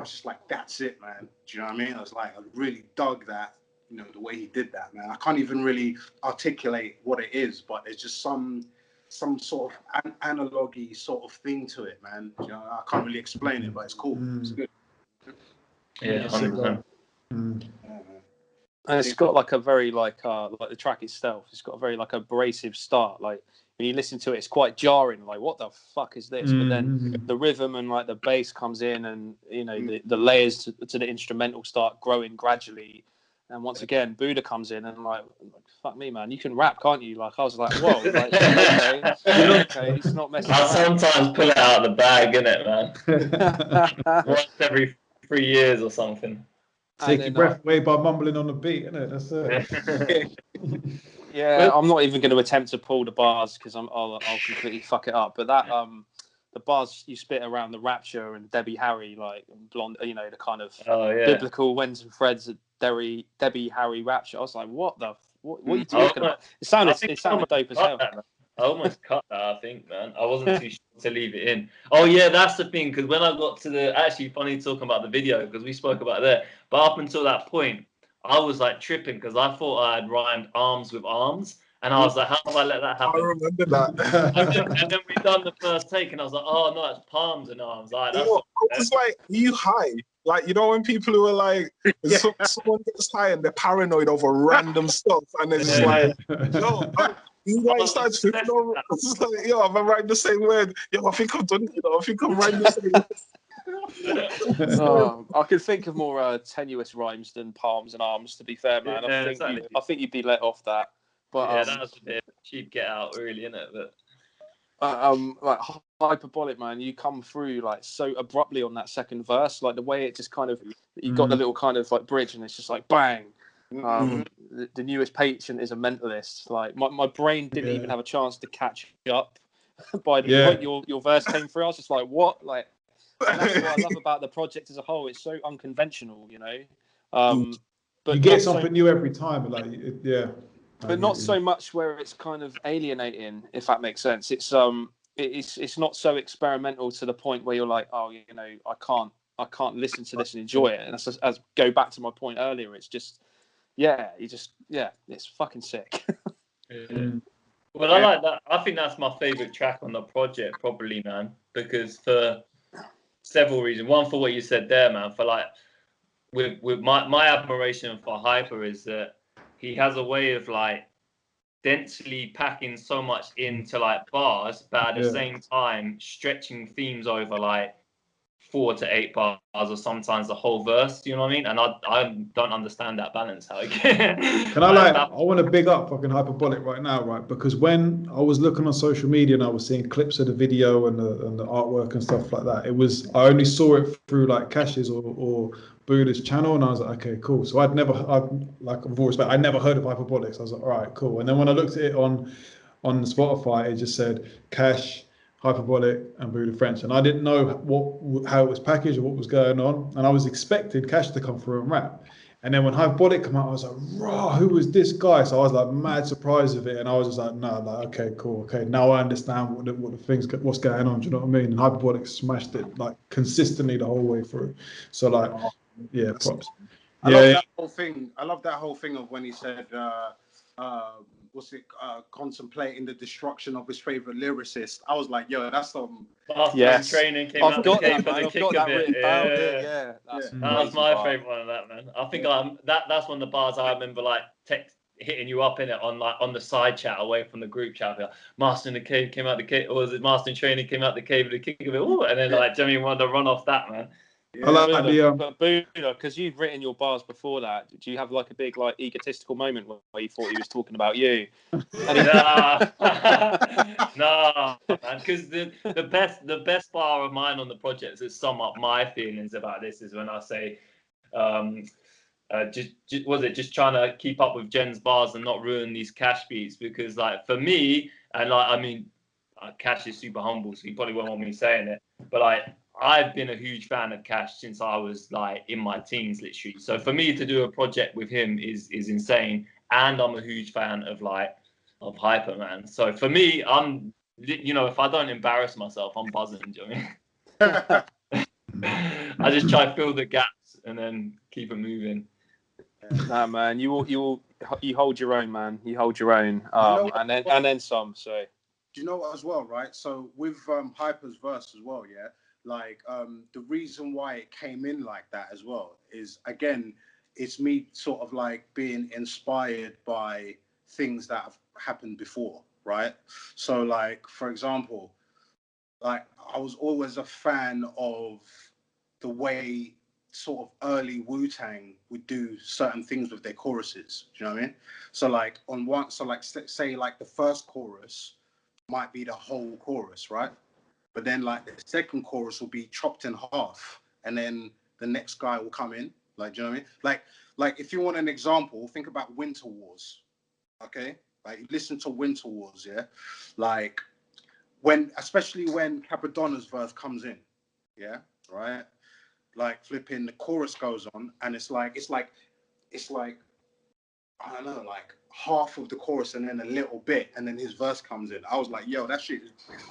just like, that's it, man. Do you know what I mean? I was like, I really dug that. You know, the way he did that, man. I can't even really articulate what it is, but it's just some sort of analogy sort of thing to it, man. You know, I can't really explain it, but it's cool. It's good. Yeah, 100%. And it's got like a very like the track itself. It's got a very like abrasive start. Like when you listen to it, it's quite jarring. Like what the fuck is this? But then the rhythm and like the bass comes in, and you know the layers to the instrumental start growing gradually. And once again, Booda comes in and like, fuck me, man, you can rap, can't you? Like I was like, whoa, like, okay, it's not messing I around. sometimes pull it out of the bag, innit, man? Once every 3 years or something. Take your breath away by mumbling on the beat, innit? That's it. Yeah, I'm not even going to attempt to pull the bars because I'll completely fuck it up. But that the bars you spit around the Rapture and Debbie Harry, like blonde, you know, the kind of biblical Wens and Freds, Debbie Harry Rapture. I was like, what are you talking about? It sounded dope as hell. I almost cut that, I think, man. I wasn't too sure to leave it in. Oh, yeah, that's the thing, because when I got to the... Actually, funny talking about the video, because we spoke about that. But up until that point, I was, like, tripping, because I thought I had rhymed arms with arms. And I was like, how have I let that happen? I remember that. and then we done the first take, and I was like, oh, no, it's palms and arms. Like, that's it's like, are you high? Like, you know, when people who are like, someone gets high and they're paranoid over random stuff, and it's just like, yo, you like started tripping over. It's like, yo, I'm writing the same word. Yo, I think I've done it. You know, I think I'm writing the same word. I could think of more tenuous rhymes than palms and arms. To be fair, man, Yeah, I think you'd be let off that. But yeah, that was a bit cheap get out, really, isn't it? But like hyperbolic, man, you come through like so abruptly on that second verse, like the way it just kind of you got the little kind of like bridge, and it's just like bang. The newest patient is a mentalist. Like my brain didn't even have a chance to catch up by the point your verse came through. I was just like, what? Like, and that's what I love about the project as a whole. It's so unconventional, you know. But you get something new every time, like but not so much where it's kind of alienating, if that makes sense. It's not so experimental to the point where you're like, oh, you know, I can't listen to this and enjoy it. And as go back to my point earlier, it's just it's fucking sick. Well, I like that. I think that's my favorite track on the project, probably, man, because for several reasons. One, for what you said there, man, for like with my admiration for Hyper is that he has a way of like densely packing so much into like bars, but at the same time stretching themes over like 4 to 8 bars or sometimes the whole verse, you know what I mean? And I don't understand that balance. How Can I I want to big up fucking Hyperbolic right now, right? Because when I was looking on social media and I was seeing clips of the video and the artwork and stuff like that, I only saw it through like Cash's or Booda's channel, and I was like, okay, cool. So I've like with all respect, I never heard of Hyperbolic. So I was like, all right, cool. And then when I looked at it on Spotify, it just said Cash, Hyperbolic and Booda French, and I didn't know how it was packaged or what was going on, and I was expecting Cash to come through and rap, and then when Hyperbolic came out, I was like, "Raw, who was this guy?" So I was like mad surprised of it, and I was just like, "No, like okay, cool, okay, now I understand what's going on." Do you know what I mean? And Hyperbolic smashed it like consistently the whole way through. So like, yeah, props. I love that whole thing. I love that whole thing of when he said, contemplating the destruction of his favorite lyricist. I was like, yo, that's some. Yes, training came I've out got the that, cake man. for the I've kick got of that it. written down here. Yeah. That's That was my favourite one of that, man. I think that's one of the bars I remember like hitting you up in it on the side chat away from the group chat. Like, Master in the cave came out the cave, or was it Master in training came out the cave with the kick of it? Ooh, and then like Jimmy wanted to run off that, man. I like but Booda, because you've written your bars before that, do you have like a big like egotistical moment where you thought he was talking about you? Nah, nah, man. Because the best bar of mine on the project to sum up my feelings about this is when I say, just trying to keep up with Jen's bars and not ruin these Cash beats, because like for me, and like I mean, Cash is super humble, so he probably won't want me saying it, but like I've been a huge fan of Cash since I was like in my teens, literally. So for me to do a project with him is insane, and I'm a huge fan of Hyper, man. So for me, if I don't embarrass myself, I'm buzzing. Do you know what I mean? I just try to fill the gaps and then keep it moving. Nah, man, you hold your own, man. You hold your own, and then some. So do you know what as well, right? So with Hyper's verse as well, yeah. Like the reason why it came in like that as well is, again, it's me sort of like being inspired by things that have happened before, right? So like, for example, like I was always a fan of the way sort of early Wu-Tang would do certain things with their choruses. Do you know what I mean? So like say like the first chorus might be the whole chorus, right? But then like the second chorus will be chopped in half, and then the next guy will come in. Like, do you know what I mean? Like if you want an example, think about Winter Wars. Okay? Like listen to Winter Wars, yeah? Like especially when Badbonez verse comes in, yeah, right? Like flipping the chorus goes on, and it's like I don't know, like half of the chorus and then a little bit, and then his verse comes in. I was like, yo, that shit.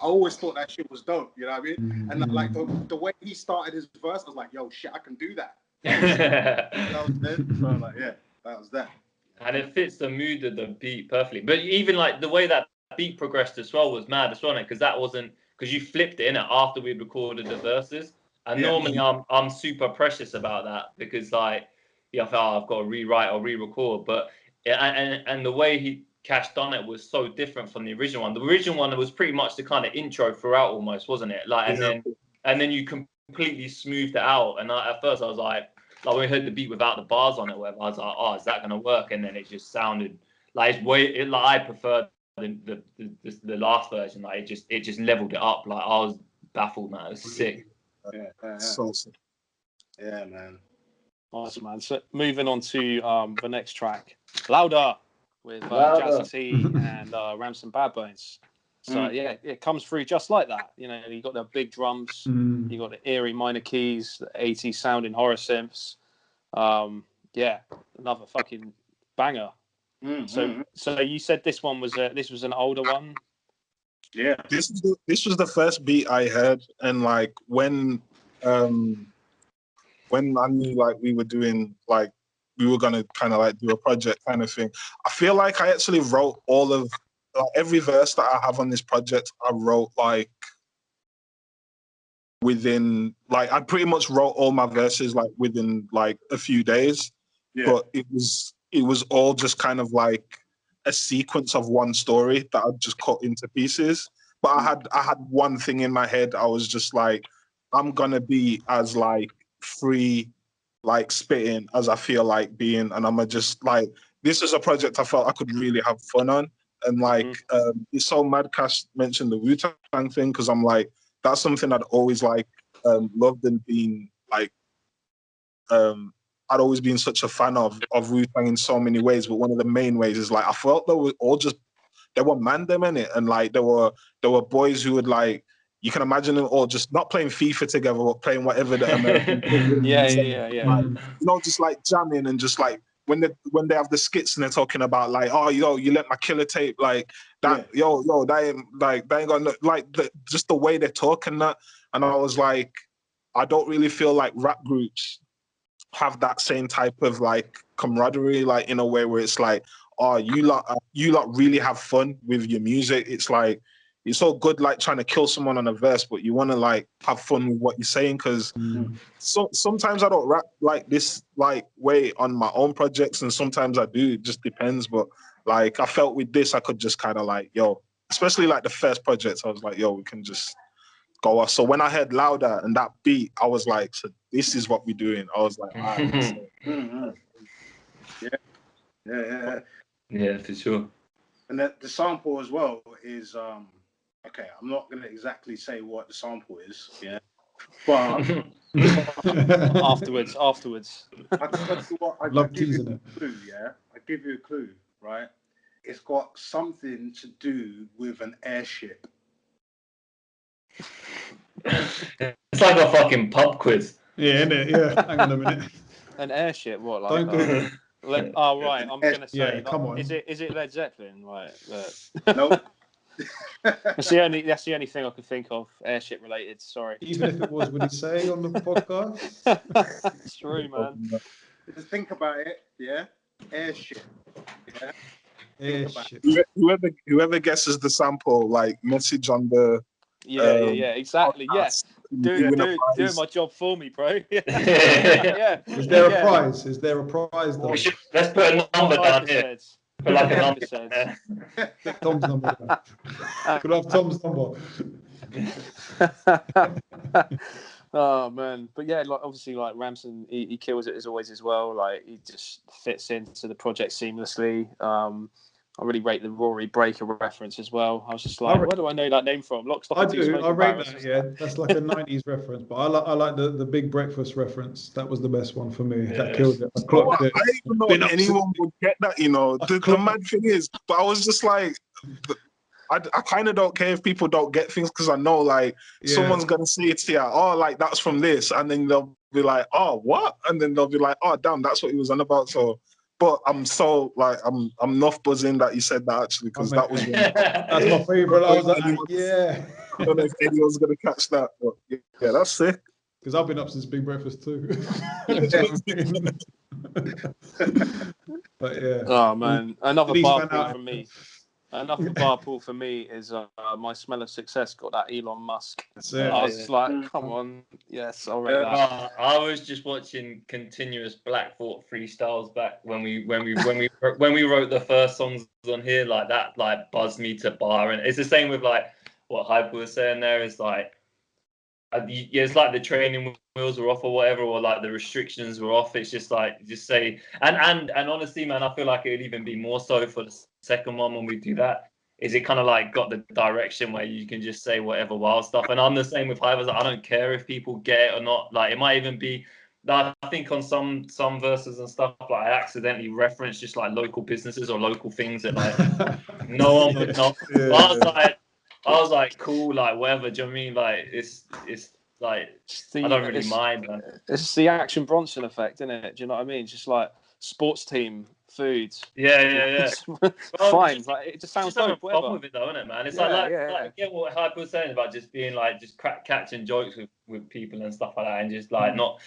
I always thought that shit was dope. You know what I mean? And like the way he started his verse, I was like, yo, shit, I can do that. That was it. So like, yeah, that was that. And it fits the mood of the beat perfectly. But even like the way that beat progressed as well was mad as well, because that wasn't, because you flipped it in it after we'd recorded the verses. And normally I'm super precious about that, because like, yeah, I thought I've got to rewrite or re-record. But and the way Cash done it was so different from the original one. The original one was pretty much the kind of intro throughout almost, wasn't it? Like, and then you completely smoothed it out. And at first I was like when we heard the beat without the bars on it, whatever, I was like, oh, is that gonna work? And then it just sounded like I preferred the last version. Like it just leveled it up. Like I was baffled, man. It was sick. Yeah. So sick. Yeah, man. awesome, man. So moving on to the next track, Louder, with Jazzy T and Ramson Badbonez. So yeah, it comes through just like that. You know, you got the big drums, you got the eerie minor keys, the 80s sounding horror synths. Yeah, another fucking banger. So you said this was an older one. Yeah, this was the first beat I heard, and like when I knew like we were doing like we were gonna kind of like do a project kind of thing, I feel like I actually wrote all of every verse that I have on this project. I wrote like within like I pretty much wrote all my verses like within like a few days. Yeah. But it was all just kind of like a sequence of one story that I just cut into pieces. But I had one thing in my head. I was just like, I'm gonna be as like free, like spitting as I feel like being, and I'm gonna just like, this is a project I felt I could really have fun on. And like, it's so mad Cash mentioned the Wu-Tang thing, because I'm like, that's something I'd always like loved and been like, I'd always been such a fan of Wu-Tang in so many ways, but one of the main ways is like, I felt they were all just, they were man them in it, and like there were boys who would like, you can imagine them all just not playing FIFA together, but playing whatever the American like, you know, just like jamming, and just like when they have the skits and they're talking about like, oh, yo, you let my killer tape, like that, yo, that ain't got no, like just the way they're talking that. And I was like, I don't really feel like rap groups have that same type of like camaraderie, like in a way where it's like, oh, you lot really have fun with your music. It's like, it's so good like trying to kill someone on a verse, but you want to like have fun with what you're saying, because sometimes I don't rap like this like way on my own projects, and sometimes I do. It just depends. But like I felt with this, I could just kind of like, yo, especially like the first projects, I was like, yo, we can just go off. So when I heard Louder and that beat, I was like, so this is what we're doing. I was like, all right. Yeah, for sure. And the sample as well is okay. I'm not gonna exactly say what the sample is, but afterwards. I tell you what, I give you a clue, I give you a clue, right? It's got something to do with an airship. It's like a fucking pub quiz. Yeah, innit? Yeah. Hang on a minute. An airship? What? Like? Oh right, I'm gonna say. Yeah, come on. Is it Led Zeppelin? Right. Nope. That's the only thing I could think of airship related. Sorry. Even if it was, would he say on the podcast? It's true, man. Just think about it. Yeah. Airship. Yeah. Airship. Whoever guesses the sample, like message on the. Yeah, exactly. Yes. Doing my job for me, bro. Yeah. Is there a prize? Is there a prize though? Let's put a number down here. Put like a number. Tom's number. Could I have Tom's number? Oh man, but yeah, like obviously, like Ramson, he kills it as always as well. Like he just fits into the project seamlessly. I really rate the Rory Breaker reference as well. I was just like, where do I know that name from? Lock, Stock, I and Two do. Smoking I rate Barrels. that. Yeah, that's like a '90s reference. But I like the Big Breakfast reference. That was the best one for me. That killed it. I clocked it. I didn't even know anyone would get that. You know, the mad thing is, but I was just like, I kind of don't care if people don't get things, because I know like someone's gonna say it to you. Oh, like that's from this, and then they'll be like, oh, what? And then they'll be like, oh, damn, that's what he was on about. So. But I'm so like I'm enough buzzing that you said that, actually, because that was that's my favorite. I was like, yeah. I don't know if anyone's gonna catch that, but yeah, that's sick. Because I've been up since Big Breakfast too. But yeah. Oh man, another bar pull from me. Another bar pull for me is My Smell of Success got that Elon Musk. I was like, come on, yes, I'll rate that. I was just watching continuous Black Thought freestyles back when we wrote the first songs on here, like that, like buzzed me to bar. And it's the same with like what Hyper was saying there. Is like, it's like the training wheels were off or whatever, or like the restrictions were off. It's just like, just say, and honestly, man, I feel like it would even be more so for the second one when we do that. Is it kind of like got the direction where you can just say whatever wild stuff? And I'm the same with Hypers. I don't care if people get it or not. Like it might even be, I think on some verses and stuff, like I accidentally reference just like local businesses or local things that like no one would know. I was like, cool, like whatever. Do you know what I mean? Like it's like I don't really mind, man. It's the Action Bronson effect, isn't it? Do you know what I mean? Just like sports team foods. Yeah. Fine, like it just sounds dope. Problem with it though, isn't it, man? It's like get what Hype was saying about just being like just catching jokes with people and stuff like that, and just like not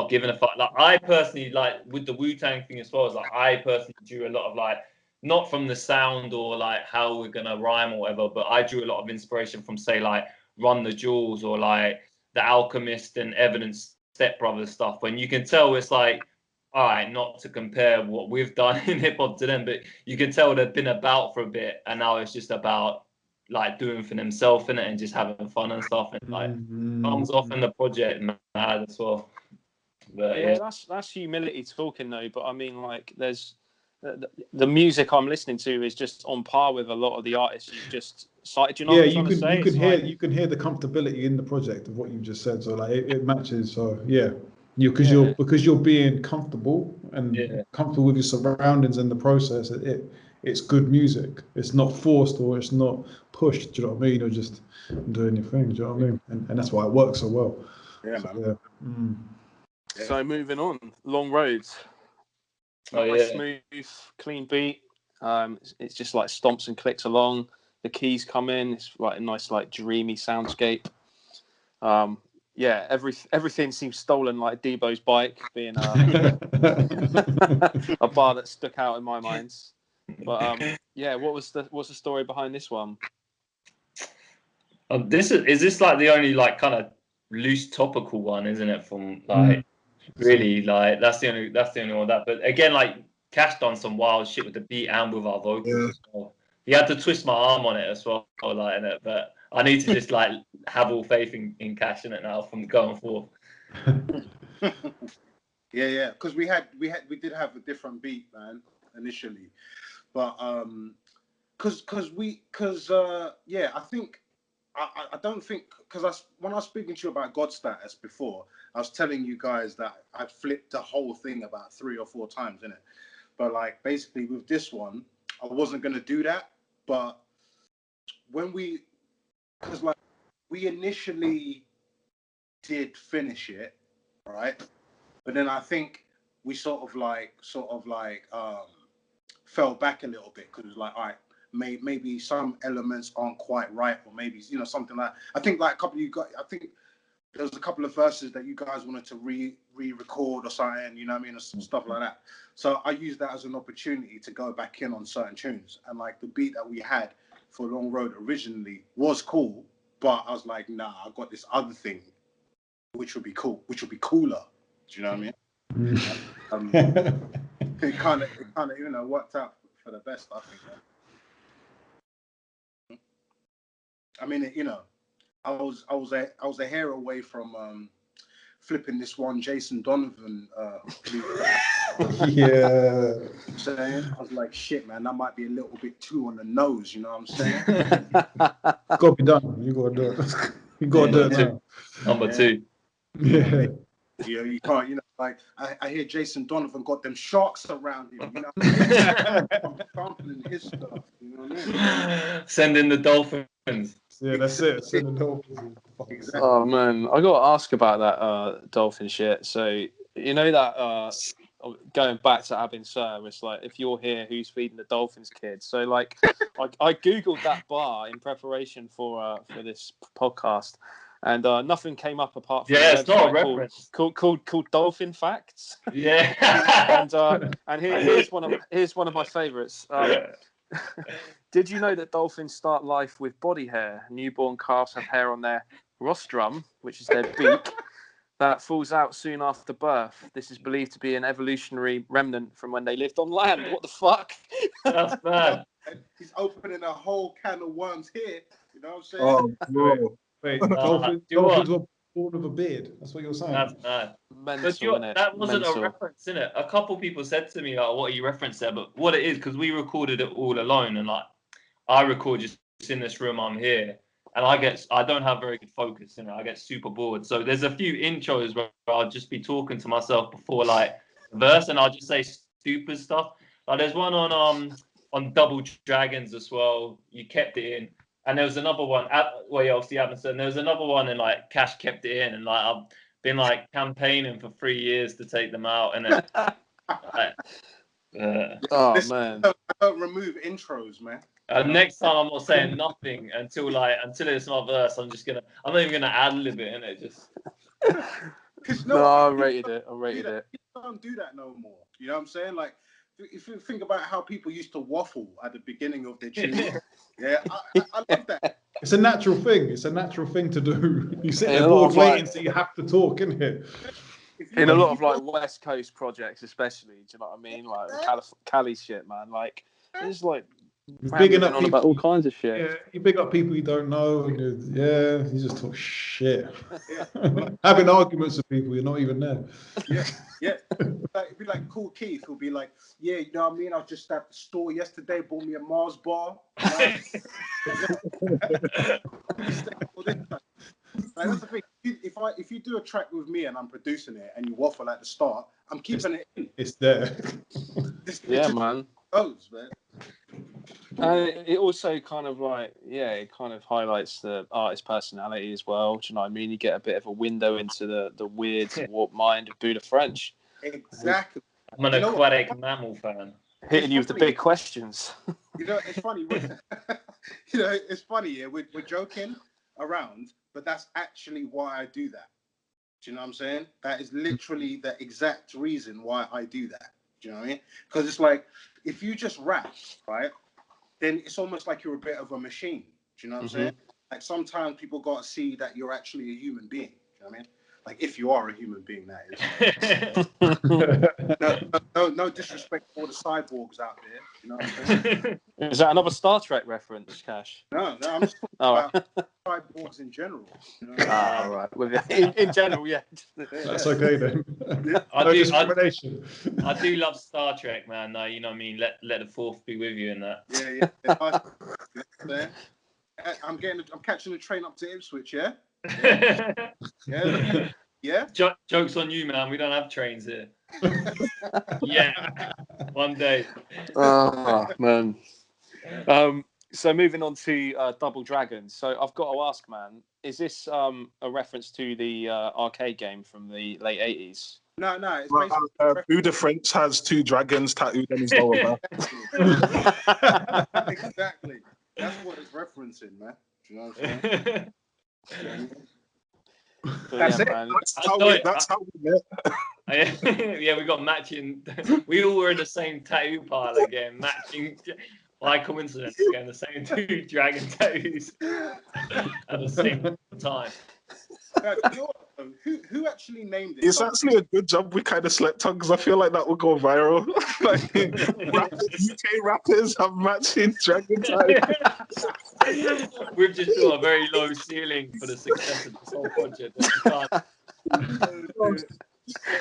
giving a fuck. Like I personally, like with the Wu-Tang thing as well, is like I personally drew a lot of like, not from the sound or like how we're gonna rhyme or whatever, but I drew a lot of inspiration from say like Run the Jewels or like The Alchemist and Evidence Step Brothers stuff. When you can tell it's like, all right, not to compare what we've done in hip hop to them, but you can tell they've been about for a bit, and now it's just about like doing for themselves in it and just having fun and stuff, and like comes off in the project mad as well. But yeah, that's humility talking though. But I mean, like, there's the music I'm listening to is just on par with a lot of the artists you've just cited. You know what I'm trying to say? You can hear the comfortability in the project of what you just said. So like it matches. So yeah, because you're being comfortable and comfortable with your surroundings and the process. It's good music. It's not forced or it's not pushed. Do you know what I mean? You're just doing your thing. Do you know what I mean? And that's why it works so well. Yeah, so, man. Yeah. So moving on, Long Roads. Smooth, clean beat. It's just like stomps and clicks along. The keys come in. It's like a nice, like dreamy soundscape. Everything seems stolen, like Debo's bike being a bar that stuck out in my mind. But what's the story behind this one? Is this like the only like kind of loose topical one, isn't it? From like really like that's the only one that. But again, like Cash done some wild shit with the beat and with our vocals as well. He had to twist my arm on it as well, like in it. But I need to just like have all faith in Cash in it now from going forth. Yeah, because we did have a different beat, man, initially, but I think I don't think, because when I was speaking to you about God Status before, I was telling you guys that I flipped the whole thing about 3 or 4 times, innit? But like basically with this one, I wasn't gonna do that. But when we initially did finish it, right? But then I think we sort of like fell back a little bit because it was like, all right, maybe some elements aren't quite right, or maybe something like. I think like I think there was a couple of verses that you guys wanted to re-record or something, you know what I mean, or some stuff like that. So I used that as an opportunity to go back in on certain tunes, and like the beat that we had for Long Road originally was cool, but I was like, nah, I got this other thing, which would be cool, which would be cooler. Do you know what I mean? It kind of worked out for the best, I think. I mean, I was a hair away from flipping this one Jason Donovan. Yeah. Saying, I was like, shit, man, that might be a little bit too on the nose. You know what I'm saying? It's got to be done. You got to do it. You got to do it now. Number 2. Yeah. You can't, like I hear Jason Donovan got them sharks around him, I'm sampling his stuff, you know what I mean? Send in the dolphins. Yeah, that's it. Send the dolphins. Exactly. Oh man, I got to ask about that dolphin shit. So you know that going back to Abin Sur, it's like, if you're here, who's feeding the dolphins, kids? So like, I googled that bar in preparation for this podcast. And nothing came up apart from it's not a reference called Dolphin Facts. Yeah. and here's one of my favorites. Did you know that dolphins start life with body hair? Newborn calves have hair on their rostrum, which is their beak, that falls out soon after birth. This is believed to be an evolutionary remnant from when they lived on land. What the fuck? That's bad. He's opening a whole can of worms here. You know what I'm saying? Oh, bro. Wait, dolphins were born with a beard. That's what you're saying. That's bad. Mental, but that wasn't a reference, innit? A couple people said to me, like, what are you referencing there? But what it is, because we recorded it all alone, and like I record just in this room, I'm here, and I don't have very good focus, I get super bored. So there's a few intros where I'll just be talking to myself before like verse, and I'll just say stupid stuff. Like there's one on Double Dragons as well. You kept it in. And there was another one, obviously haven't said. There was another one, and like Cash kept it in, and like I've been like campaigning for 3 years to take them out, and then, man, I don't remove intros, man. Next time I'm not saying nothing until it's my verse. I'm not even gonna ad lib it, innit? Just. I rated it. You don't do that no more. You know what I'm saying? Like, if you think about how people used to waffle at the beginning of their tune, I love that. It's a natural thing. It's a natural thing to do. You sit there bored waiting, so you have to talk, isn't it? In a lot of like West Coast projects, especially, do you know what I mean? Like Cali shit, man. Like it's like You're bigging up on people. about all kinds of shit. Yeah, you big up people you don't know. And you just talk shit. Yeah. Having arguments with people you're not even there. Yeah. It'd be like Cool Keith who'll be like, yeah, you know what I mean? I was just at the store yesterday, bought me a Mars bar. Like, that's the thing. If you do a track with me and I'm producing it and you waffle at the start, I'm keeping it in. It's there. Yeah, man. Goes, man. And it also kind of like, it kind of highlights the artist's personality as well. Do you know what I mean? You get a bit of a window into the weird, warped mind of Booda French. Exactly. I'm an aquatic mammal fan. Hitting you with the big questions. You know, it's funny. It's funny. Yeah, we're joking around, but that's actually why I do that. Do you know what I'm saying? That is literally the exact reason why I do that. Do you know what I mean? Because it's like, if you just rap, right, then it's almost like you're a bit of a machine. Do you know what I'm saying? Like, sometimes people got to see that you're actually a human being. Do you know what I mean? Like, if you are a human being, that is. No disrespect for all the cyborgs out there. You know what I'm saying? Is that another Star Trek reference, Cash? No, I'm just talking about cyborgs in general. You know? All right. In general, yeah. That's okay then. I discrimination. I do love Star Trek, man. You know what I mean? Let the fourth be with you in that. Yeah. I'm catching the train up to Ipswich, yeah? Yeah. Joke's on you, man. We don't have trains here. Yeah. One day. Oh, man. So moving on to Double Dragons. So I've got to ask, man, is this a reference to the arcade game from the late 80s? No, it's basically... Booda French has 2 dragons tattooed on his lower back. Exactly. That's what it's referencing, man. Do you know what I'm saying? That's it. Man. That's how we met. Yeah, we got matching. We all were in the same tattoo pile again, matching. By coincidence, again, the same 2 dragon tattoos at the same time. Who actually named it? It's actually a good job we kind of slept on, because I feel like that would go viral. Like, UK rappers have matching dragon tattoos. We've just built a very low ceiling for the success of this whole project.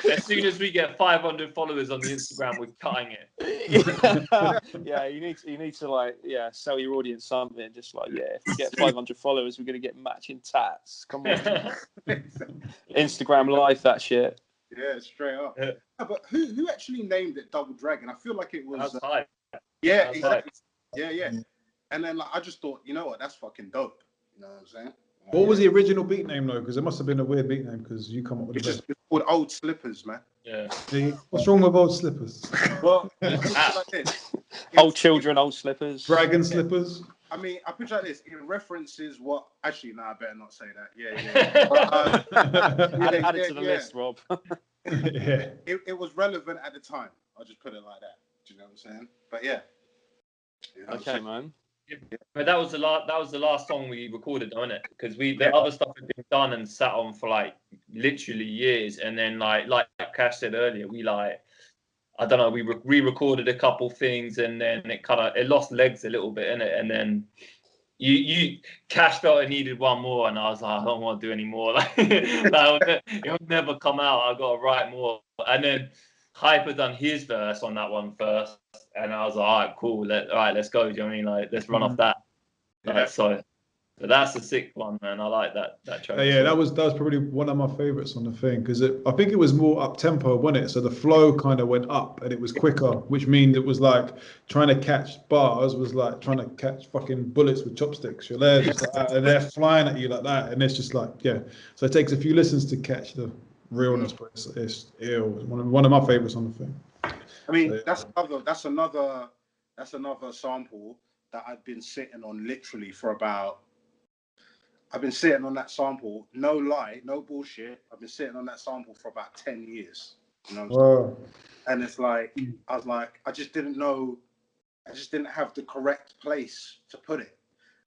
As soon as we get 500 followers on the Instagram, we're cutting it. Yeah, you need to like, sell your audience something. Just like, if we get 500 followers, we're gonna get matching tats. Come on, Instagram live that shit. Yeah, straight up. But who actually named it Double Dragon? I feel like it was. Yeah, exactly. Yeah. And then I just thought, you know what, that's fucking dope. You know what I'm saying? What was the original beat name though? Because it must have been a weird beat name, because you come up with it's called Old Slippers, man. Yeah. What's wrong with Old Slippers? Well, like this. Old children, old slippers. Dragon slippers. I mean, I picture like this. It references what. Actually, no, I better not say that. Yeah. But, add it to the list, Rob. Yeah. It was relevant at the time. I'll just put it like that. Do you know what I'm saying? But yeah. Okay, man. But that was the last song we recorded, wasn't it? Because the other stuff had been done and sat on for like literally years, and then like Cash said earlier, we like, I don't know, we re-recorded a couple things, and then it lost legs a little bit, innit? And then you Cash felt it needed one more, and I was like, I don't want to do any more. Like, it'll never come out. I got to write more. And then Hyper done his verse on that one first, and I was like, all right, cool. All right, let's go. Do you know what I mean? Like, let's run off that. So that's a sick one, man. I like that track. Yeah, that was probably one of my favorites on the thing, because I think it was more up tempo, wasn't it? So the flow kind of went up and it was quicker, which means it was like trying to catch bars was like trying to catch fucking bullets with chopsticks. You're there just like that, and they're flying at you like that, and it's just like, so it takes a few listens to catch the realness, but it's one of my favorites on the thing. I mean, that's another sample that I've been sitting on literally for about. I've been sitting on that sample, no lie, no bullshit. I've been sitting on that sample for about 10 years. You know what I'm saying? And it's like, I was like, I just didn't have the correct place to put it.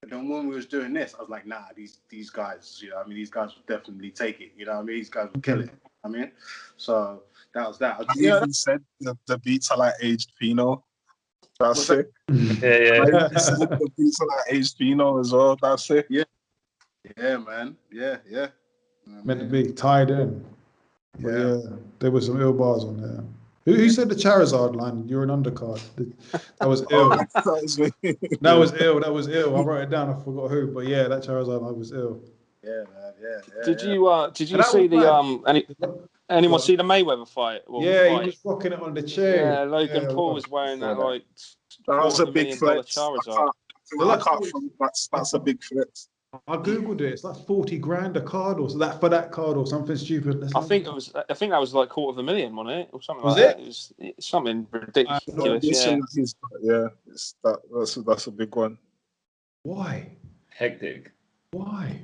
And then when we was doing this, I was like, nah, these guys, you know what I mean? These guys would definitely take it, you know what I mean? These guys would kill it, I mean? So that was that. You even said the beats are like aged Pinot. That's it. Yeah. Like, the beats on that HP now as well. That's it. Yeah, man. Yeah. Meant to be tied in. But Yeah. there were some ill bars on there. Who said the Charizard line? You're an undercard. That was ill. That was me. That was ill. That was ill. I wrote it down. I forgot who. But yeah, that Charizard line was ill. Yeah, man. Yeah. Did you And that see was anyone see the Mayweather fight? Well, yeah, fight? he was rocking it on the chair. Yeah, Logan Yeah, Paul was wearing that like That was a big $250,000 flex. Charizard. That's a big flex. I googled it. It's like 40 grand a card, or so that for that card, or something stupid. I think that was like $250,000, wasn't it, or something Was like it? that. It was something ridiculous. That's a big one. Why? Hectic. Why?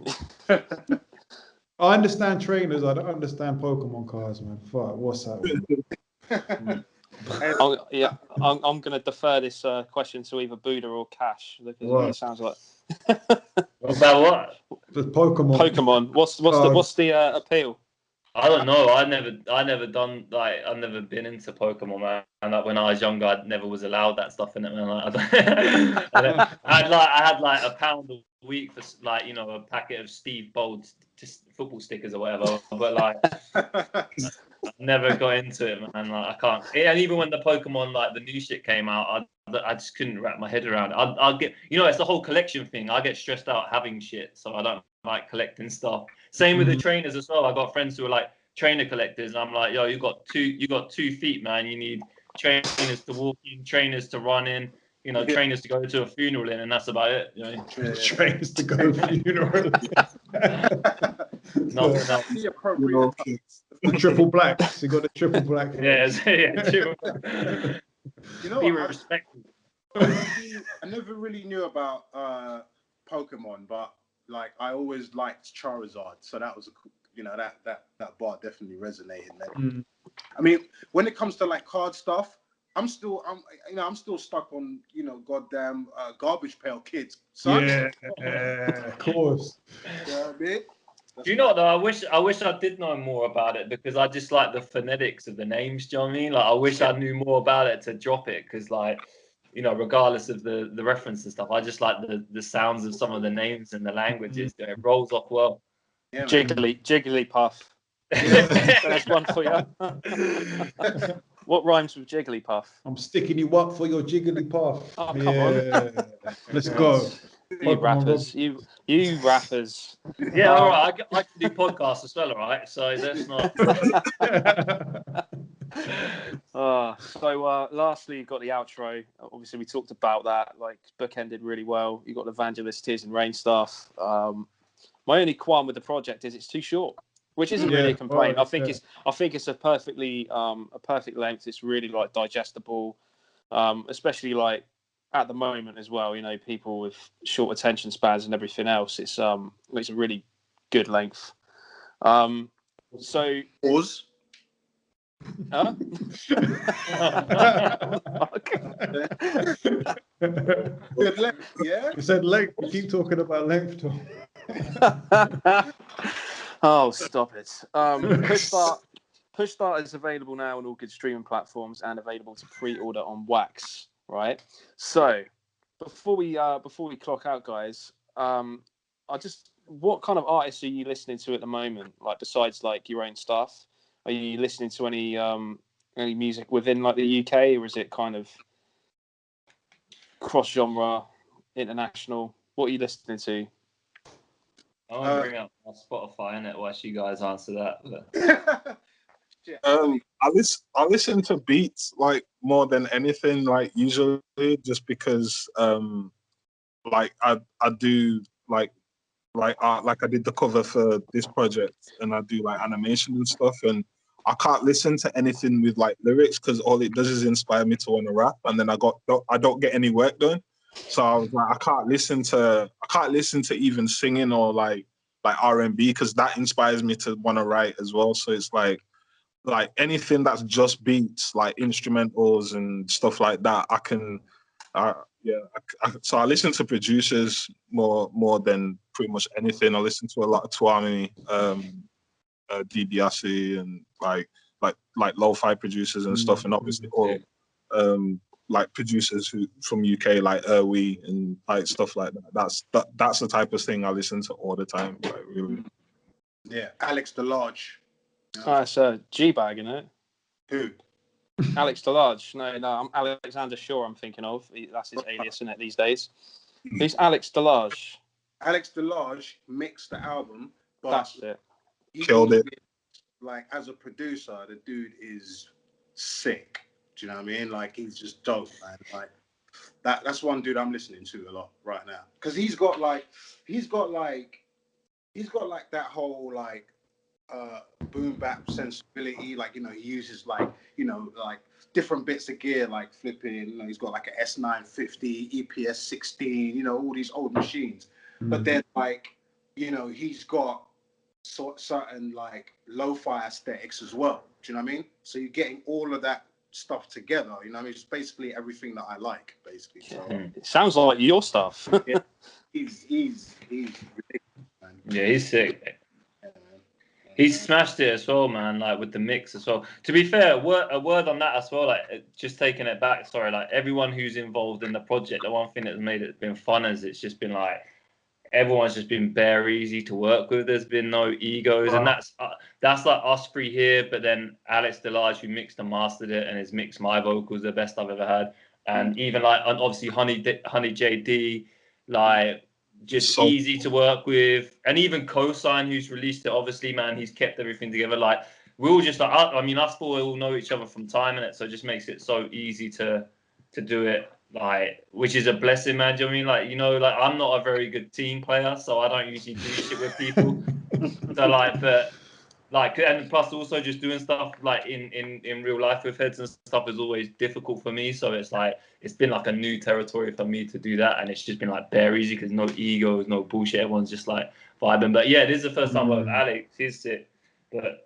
I understand trainers. I don't understand Pokemon cards, man. Fuck, what's that? I'm going to defer this question to either Booda or Cash because it sounds like. About what? The Pokemon. What's the appeal? I don't know. I've never been into Pokemon, man. And like when I was younger, I never was allowed that stuff in it, man. Like, I had like £1 a week for like, you know, a packet of Steve Bold football stickers or whatever. But like, I never got into it, man. Like, I can't. And even when the Pokemon, like the new shit came out, I just couldn't wrap my head around it. I'll get, you know, it's the whole collection thing. I get stressed out having shit, so I don't like collecting stuff. Same with the trainers as well. I got friends who are like trainer collectors, and I'm like, yo, you got 2 feet, man. You need trainers to walk in, trainers to run in, you know, trainers to go to a funeral in, and that's about it. You know, trainers to go to a funeral. Nothing else. The appropriate. Triple blacks. You got the triple black. Yeah. You know, be respectful. I never really knew about Pokemon, but like I always liked Charizard, so that was that bar definitely resonated, man. I mean, when it comes to like card stuff, I'm still stuck on, you know, goddamn Garbage Pail Kids. Son. Yeah, of course. You know what I mean? Do you know what, though? I wish I did know more about it, because I just like the phonetics of the names. Do you know what I mean? Like, I wish I knew more about it to drop it, because, like, you know, regardless of the reference and stuff, I just like the sounds of some of the names and the languages. It rolls off well. Yeah, Jigglypuff. There's one for you. What rhymes with Jigglypuff? I'm sticking you up for your Jigglypuff. Oh, come on. Let's go. You rappers. You rappers. Yeah, all right. I can do podcasts as well, all right? So that's not... Lastly, you've got the outro. Obviously, we talked about that. Like, book ended really well. You got the Evangelist, Tears and Rain stuff. My only qualm with the project is it's too short, which isn't really a complaint. I think it's a perfect length. It's really like digestible, especially like at the moment as well. You know, people with short attention spans and everything else. It's a really good length. So pause. Good length, yeah. You said length. You keep talking about length, Tom. Oh, stop it. Push Start is available now on all good streaming platforms and available to pre-order on Wax. Right. So before we clock out, guys, what kind of artists are you listening to at the moment? Like, besides like your own stuff, are you listening to any music within like the UK, or is it kind of cross genre, international? What are you listening to? I want to bring up my Spotify in it whilst you guys answer that. I listen to beats like more than anything, like usually, just because like I do like art, like I did the cover for this project, and I do like animation and stuff, and I can't listen to anything with like lyrics because all it does is inspire me to want to rap, and then I don't get any work done. So I was like, I can't listen to even singing or like R&B, because that inspires me to want to write as well. So it's like anything that's just beats, like instrumentals and stuff like that, I can, so I listen to producers more than pretty much anything. I listen to a lot of Twami, DiBiase, and like lo-fi producers and stuff, and obviously all like producers who from UK, like Erwi and like stuff like that. That's the type of thing I listen to all the time. Like really. Yeah, Alex DeLarge. That's a G-bag, isn't it? Who? Alex DeLarge. No, I'm Alexander Shaw. I'm thinking of. That's his alias, isn't it, these days? Who's Alex DeLarge? Alex DeLarge mixed the album, but That's it. Killed it. Like as a producer, the dude is sick. Do you know what I mean? Like he's just dope, man. Like that's one dude I'm listening to a lot right now because he's got that whole like boom bap sensibility. Like he uses like like different bits of gear, like flipping. He's got like a S950, EPS 16. All these old machines. But then like he's got certain like lo-fi aesthetics as well. Do you know what I mean? So you're getting all of that stuff together. You know what I mean? It's basically everything that I like, basically. So it sounds like your stuff. yeah, he's ridiculous, man. Yeah, he's sick. He's smashed it as well, man. Like with the mix as well. To be fair, a word on that as well. Like just taking it back. Sorry, like everyone who's involved in the project. The one thing that's made it been fun is it's just been like everyone's just been bare easy to work with. There's been no egos, and that's like us three here. But then Alex DeLarge, who mixed and mastered it, and has mixed my vocals the best I've ever had. And even like obviously Honey JD, like just so easy to work with. And even Cosign, who's released it, obviously, man, he's kept everything together. Like we're all just like, I mean, us four all know each other from time in it, so it just makes it so easy to do it. Like, which is a blessing, man. Do you know what I mean? Like, like I'm not a very good team player, so I don't usually do shit with people. So like, but like, and plus also just doing stuff like in real life with heads and stuff is always difficult for me. So it's like it's been like a new territory for me to do that, and it's just been like bare easy because no egos, no bullshit. Everyone's just like vibing. But yeah, this is the first time with Alex. He's sick, but.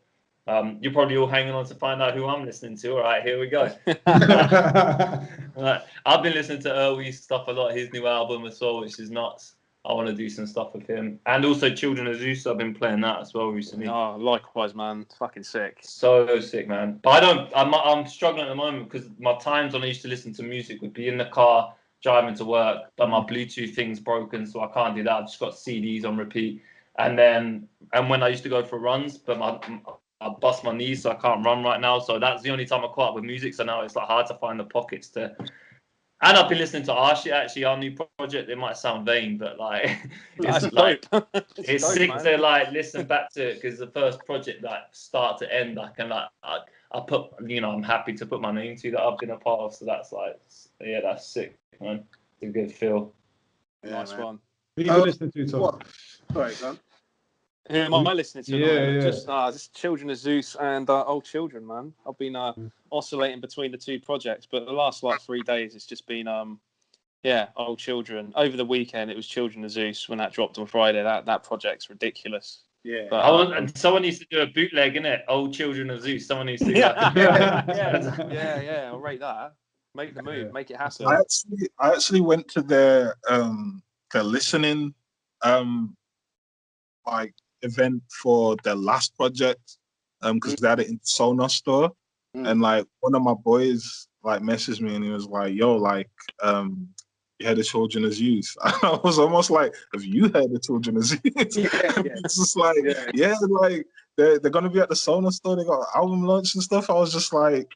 You're probably all hanging on to find out who I'm listening to. All right, here we go. Right. I've been listening to Erwi's stuff a lot, his new album as well, which is nuts. I want to do some stuff with him. And also Children of Zeus, I've been playing that as well recently. Oh, likewise, man. Fucking sick. So sick, man. But I'm struggling at the moment because my times when I used to listen to music would be in the car, driving to work, but my Bluetooth thing's broken, so I can't do that. I've just got CDs on repeat. And when I used to go for runs, but I bust my knees, so I can't run right now. So that's the only time I caught up with music. So now it's like hard to find the pockets to. And I've been listening to our shit, actually, our new project. It might sound vain, but like it's like it's dope, sick, man. To like listen back to it because the first project, like start to end, I can like I put I'm happy to put my name to that I've been a part of. So that's like that's sick, man. It's a good feel. Yeah, nice man. One. Who are you listening to, Tom? Sorry, son. Who am I listening to? Yeah. Just Children of Zeus and Old Children, man. I've been oscillating between the two projects, but the last like 3 days it's just been Old Children. Over the weekend it was Children of Zeus when that dropped on Friday. That project's ridiculous. Yeah. But, and someone needs to do a bootleg, innit? Old Children of Zeus. Someone needs to. Yeah. I'll rate that. Make the move. Make it happen. I actually went to their listening like event for their last project because they had it in Sonos store and like one of my boys like messaged me and he was like, yo, like you heard the Children of Zeus. I was almost like, have you heard the Children of Zeus? It's just like like they're gonna be at the Sonos store, they got album launch and stuff. I was just like,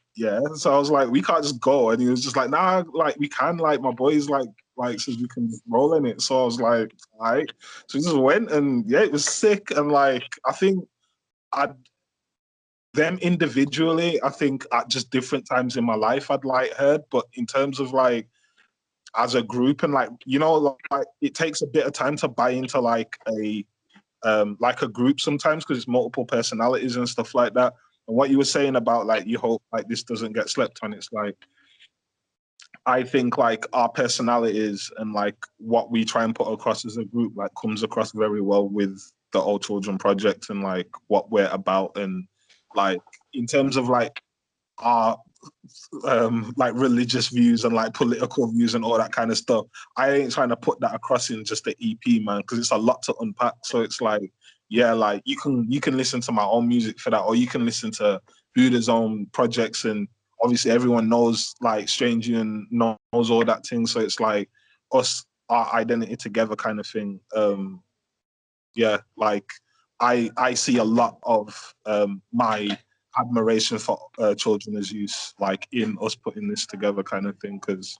so I was like, we can't just go, and he was just like, nah, like we can, like my boys like says we can roll in it. So I was like, all right. So we just went and it was sick. And like I think them individually, I think at just different times in my life I'd like heard, but in terms of like as a group and like like it takes a bit of time to buy into like a group sometimes because it's multiple personalities and stuff like that. And what you were saying about like you hope like this doesn't get slept on, it's like I think like our personalities and like what we try and put across as a group like comes across very well with the Old Children project and like what we're about, and like in terms of like our like religious views and like political views and all that kind of stuff. I ain't trying to put that across in just the EP, man, because it's a lot to unpack. So it's like, like you can listen to my own music for that, or you can listen to Buda's own projects and obviously everyone knows like Strange Union knows all that thing, so it's like us, our identity together kind of thing. Yeah, like I see a lot of my admiration for Children as Youth, like in us putting this together kind of thing, because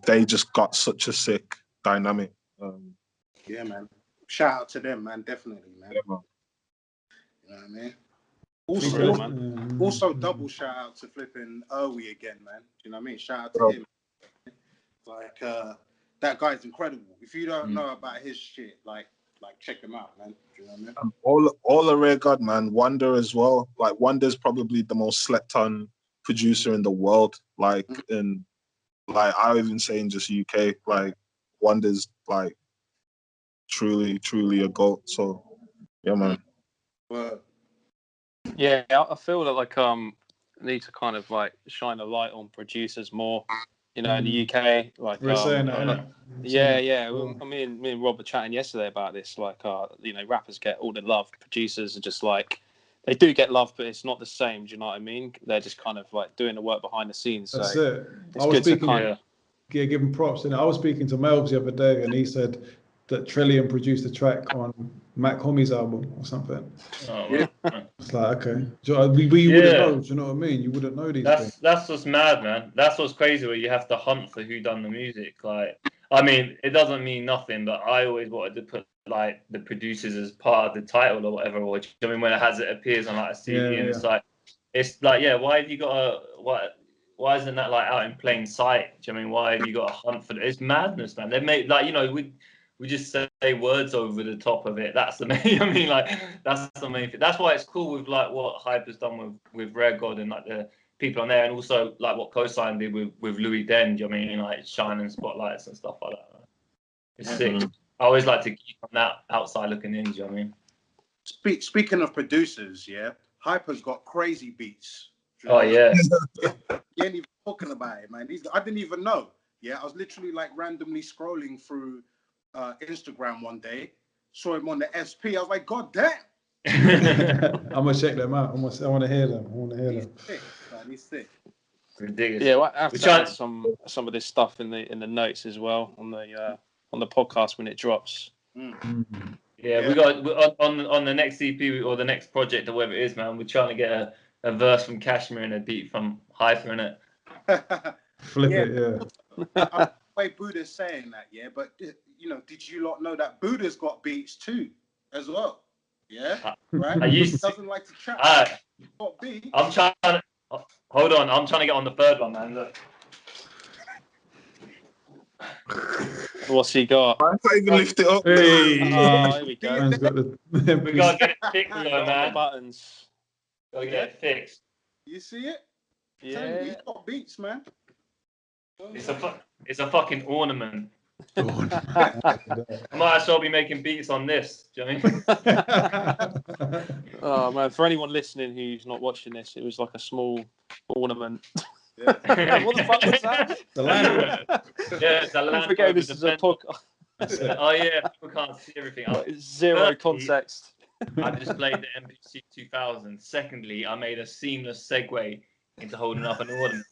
they just got such a sick dynamic. Yeah, man. Shout out to them, man. Definitely, man. Yeah, man. You know what I mean? Also, double shout out to flipping Irwy again, man. You know what I mean? Shout out to him. Like that guy's incredible. If you don't know about his shit, like check him out, man. Do you know what I mean? All the rare God, man. Wonder as well. Like Wonder's probably the most slept on producer in the world. Like in like I would even say in just UK, like Wonder's like truly a goat. So yeah, man. But Yeah, I feel that like need to kind of like shine a light on producers more. You know, in the UK, like We're saying that, innit? yeah. Well, me and Rob were chatting yesterday about this. Like, you know, rappers get all the love. Producers are just like they do get love, but it's not the same. Do you know what I mean? They're just kind of like doing the work behind the scenes. That's so it. It's good to kind of give him props. And I was speaking to Melbs the other day, and he said that Trillium produced a track on Mac Hommy's album or something. Oh, yeah. It's like, okay. You wouldn't know, do you know what I mean? You wouldn't know these things. That's what's mad, man. That's what's crazy, where you have to hunt for who done the music. Like, I mean, it doesn't mean nothing, but I always wanted to put like the producers as part of the title or whatever. Or I mean, when it appears on like a CD, and it's like, yeah, why have you got a why isn't that like out in plain sight? Do you know what I mean, why have you got to hunt for it? It's madness, man. They make like, you know, we just say words over the top of it. That's the main. I mean, like that's the main thing. That's why it's cool with like what Hyper's done with Rare God and like the people on there, and also like what Cosign did with Louis Den. Do you know what I mean, like shining spotlights and stuff like that. It's sick. I always like to keep on that outside looking in. Do you know what I mean? Speaking of producers, yeah, Hyper's got crazy beats. Oh yeah. You ain't even talking about it, man. I didn't even know. Yeah, I was literally like randomly scrolling through Instagram one day, saw him on the SP. I was like, God damn. I'm gonna check them out. I want to hear them. He's sick, man. He's sick. Ridiculous. Yeah, well, I have to add some of this stuff in the notes as well on the podcast when it drops. Yeah, we got on the next EP or the next project or whatever it is, man. We're trying to get a verse from Kashmere and a beat from Hyper in it. Flip it, yeah. Way Booda's saying that, yeah, but you know, did you lot know that Booda's got beats too, as well? Yeah, right. He doesn't like to chat. Got beats. I'm trying to hold on. I'm trying to get on the third one, man. Look. What's he got? I can't even lift it up. Hey. Oh, here we go. We gotta get it fixed, though, man. Buttons. Gotta get it fixed. You see it? Yeah. He's got beats, man. It's a fucking ornament. I might as well be making beats on this. Do you know what I mean? Oh man, for anyone listening who's not watching this, it was like a small ornament. Yeah. What the fuck was that? The Land Rover. Yeah, it's a Land Forget Rover this is a podcast. Oh yeah, people can't see everything. Zero context. I displayed the MPC 2000. Secondly, I made a seamless segue into holding up an ornament.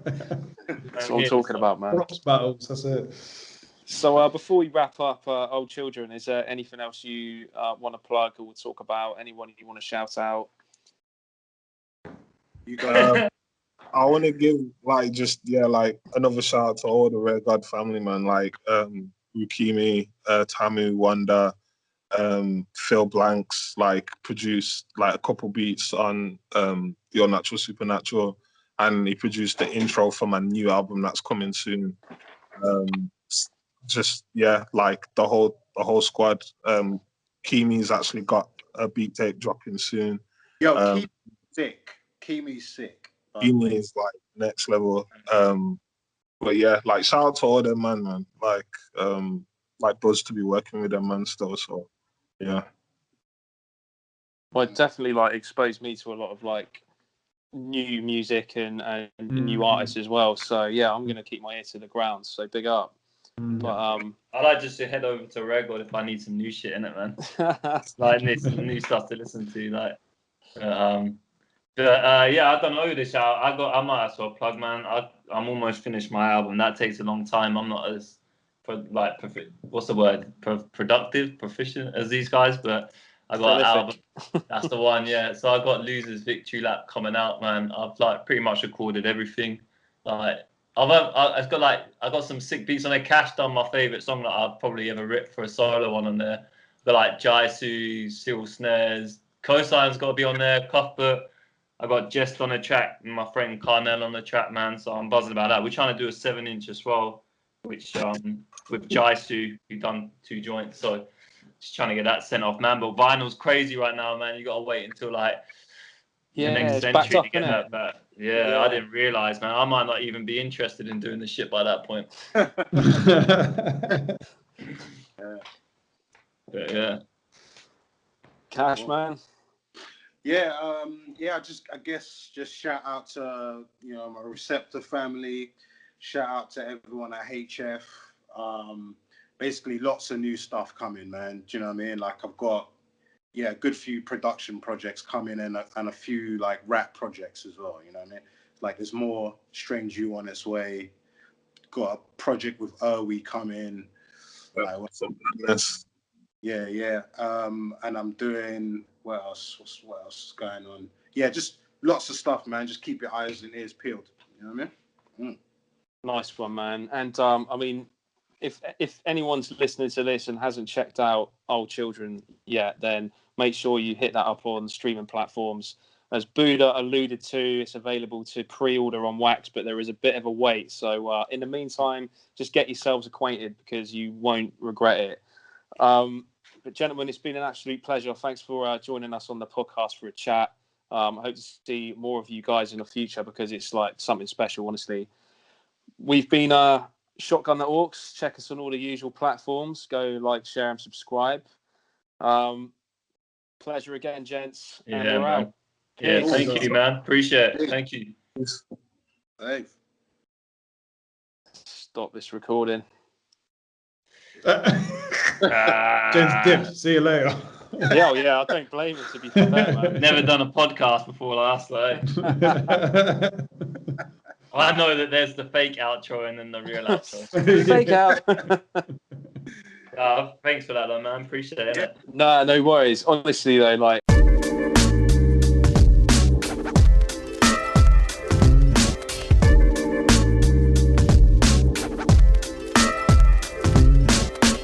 That's what I'm talking about, man. Props battles, that's it. So before we wrap up, Old Children, is there anything else you want to plug or talk about? Anyone you want to shout out? You got I want to give like another shout out to all the Rare God family, man. Like Rukimi, Tamu, Wanda, Phil Blanks, like produced like a couple beats on Your Natural Supernatural, and he produced the intro for my new album that's coming soon. Like the whole squad. Kimi's actually got a beat tape dropping soon. Yo, Kimi's sick. Kimi's sick. Kimi is like next level. But yeah, like shout out to all them man. Like buzz to be working with them man still. So yeah. Well, it definitely like exposed me to a lot of like new music and new artists as well. So yeah, I'm gonna keep my ear to the ground. So big up. But I like just to head over to Rare God if I need some new shit in it, man. Like some new stuff to listen to, like. But yeah, I don't know this out. I might as well plug, man. I'm almost finished my album. That takes a long time. I'm not as what's the word? Productive, proficient as these guys, but I got an album. That's the one, yeah. So I got Losers Victory Lap coming out, man. I've like pretty much recorded everything. Like I got some sick beats on there. Cash done my favorite song that I've probably ever ripped for a solo one on there. But like Jaisu, Seal Snares, Cosign's got to be on there. Cuthbert. I got Jest on the track and my friend Carnell on the track, man. So I'm buzzing about that. We're trying to do a 7-inch as well, which with Jaisu, we've done 2 joints. So just trying to get that sent off, man. But vinyl's crazy right now, man. You got to wait until like the next century to get that back. Yeah, I didn't realize, man. I might not even be interested in doing the shit by that point. But yeah. Cash, man. Yeah, I guess shout out to my Receptor family. Shout out to everyone at HF. Basically, lots of new stuff coming, man. Do you know what I mean? Like I've got a good few production projects coming and a few like rap projects as well. You know what I mean? Like there's more Strange You on its way. Got a project with Erwi coming. Like, Yeah. And I'm doing what else is going on? Yeah, just lots of stuff, man. Just keep your eyes and ears peeled. You know what I mean? Nice one, man. And I mean, if anyone's listening to this and hasn't checked out Old Children yet, then make sure you hit that up on streaming platforms. As Booda alluded to, it's available to pre-order on Wax, but there is a bit of a wait. So in the meantime, just get yourselves acquainted because you won't regret it. But gentlemen, it's been an absolute pleasure. Thanks for joining us on the podcast for a chat. I hope to see more of you guys in the future because it's like something special, honestly. We've been Shotgun the Orcs. Check us on all the usual platforms. Go like, share, and subscribe. Pleasure again, gents. And we're out. Yeah, thank you, man. Appreciate it. Thank you. Hey. Stop this recording. James Diff, see you later. Yeah, I don't blame him, to be fair, man. Never done a podcast before last, though. I know that there's the fake outro and then the real outro. Fake out. Thanks for that, though, man. Appreciate it. No worries. Honestly, though, like.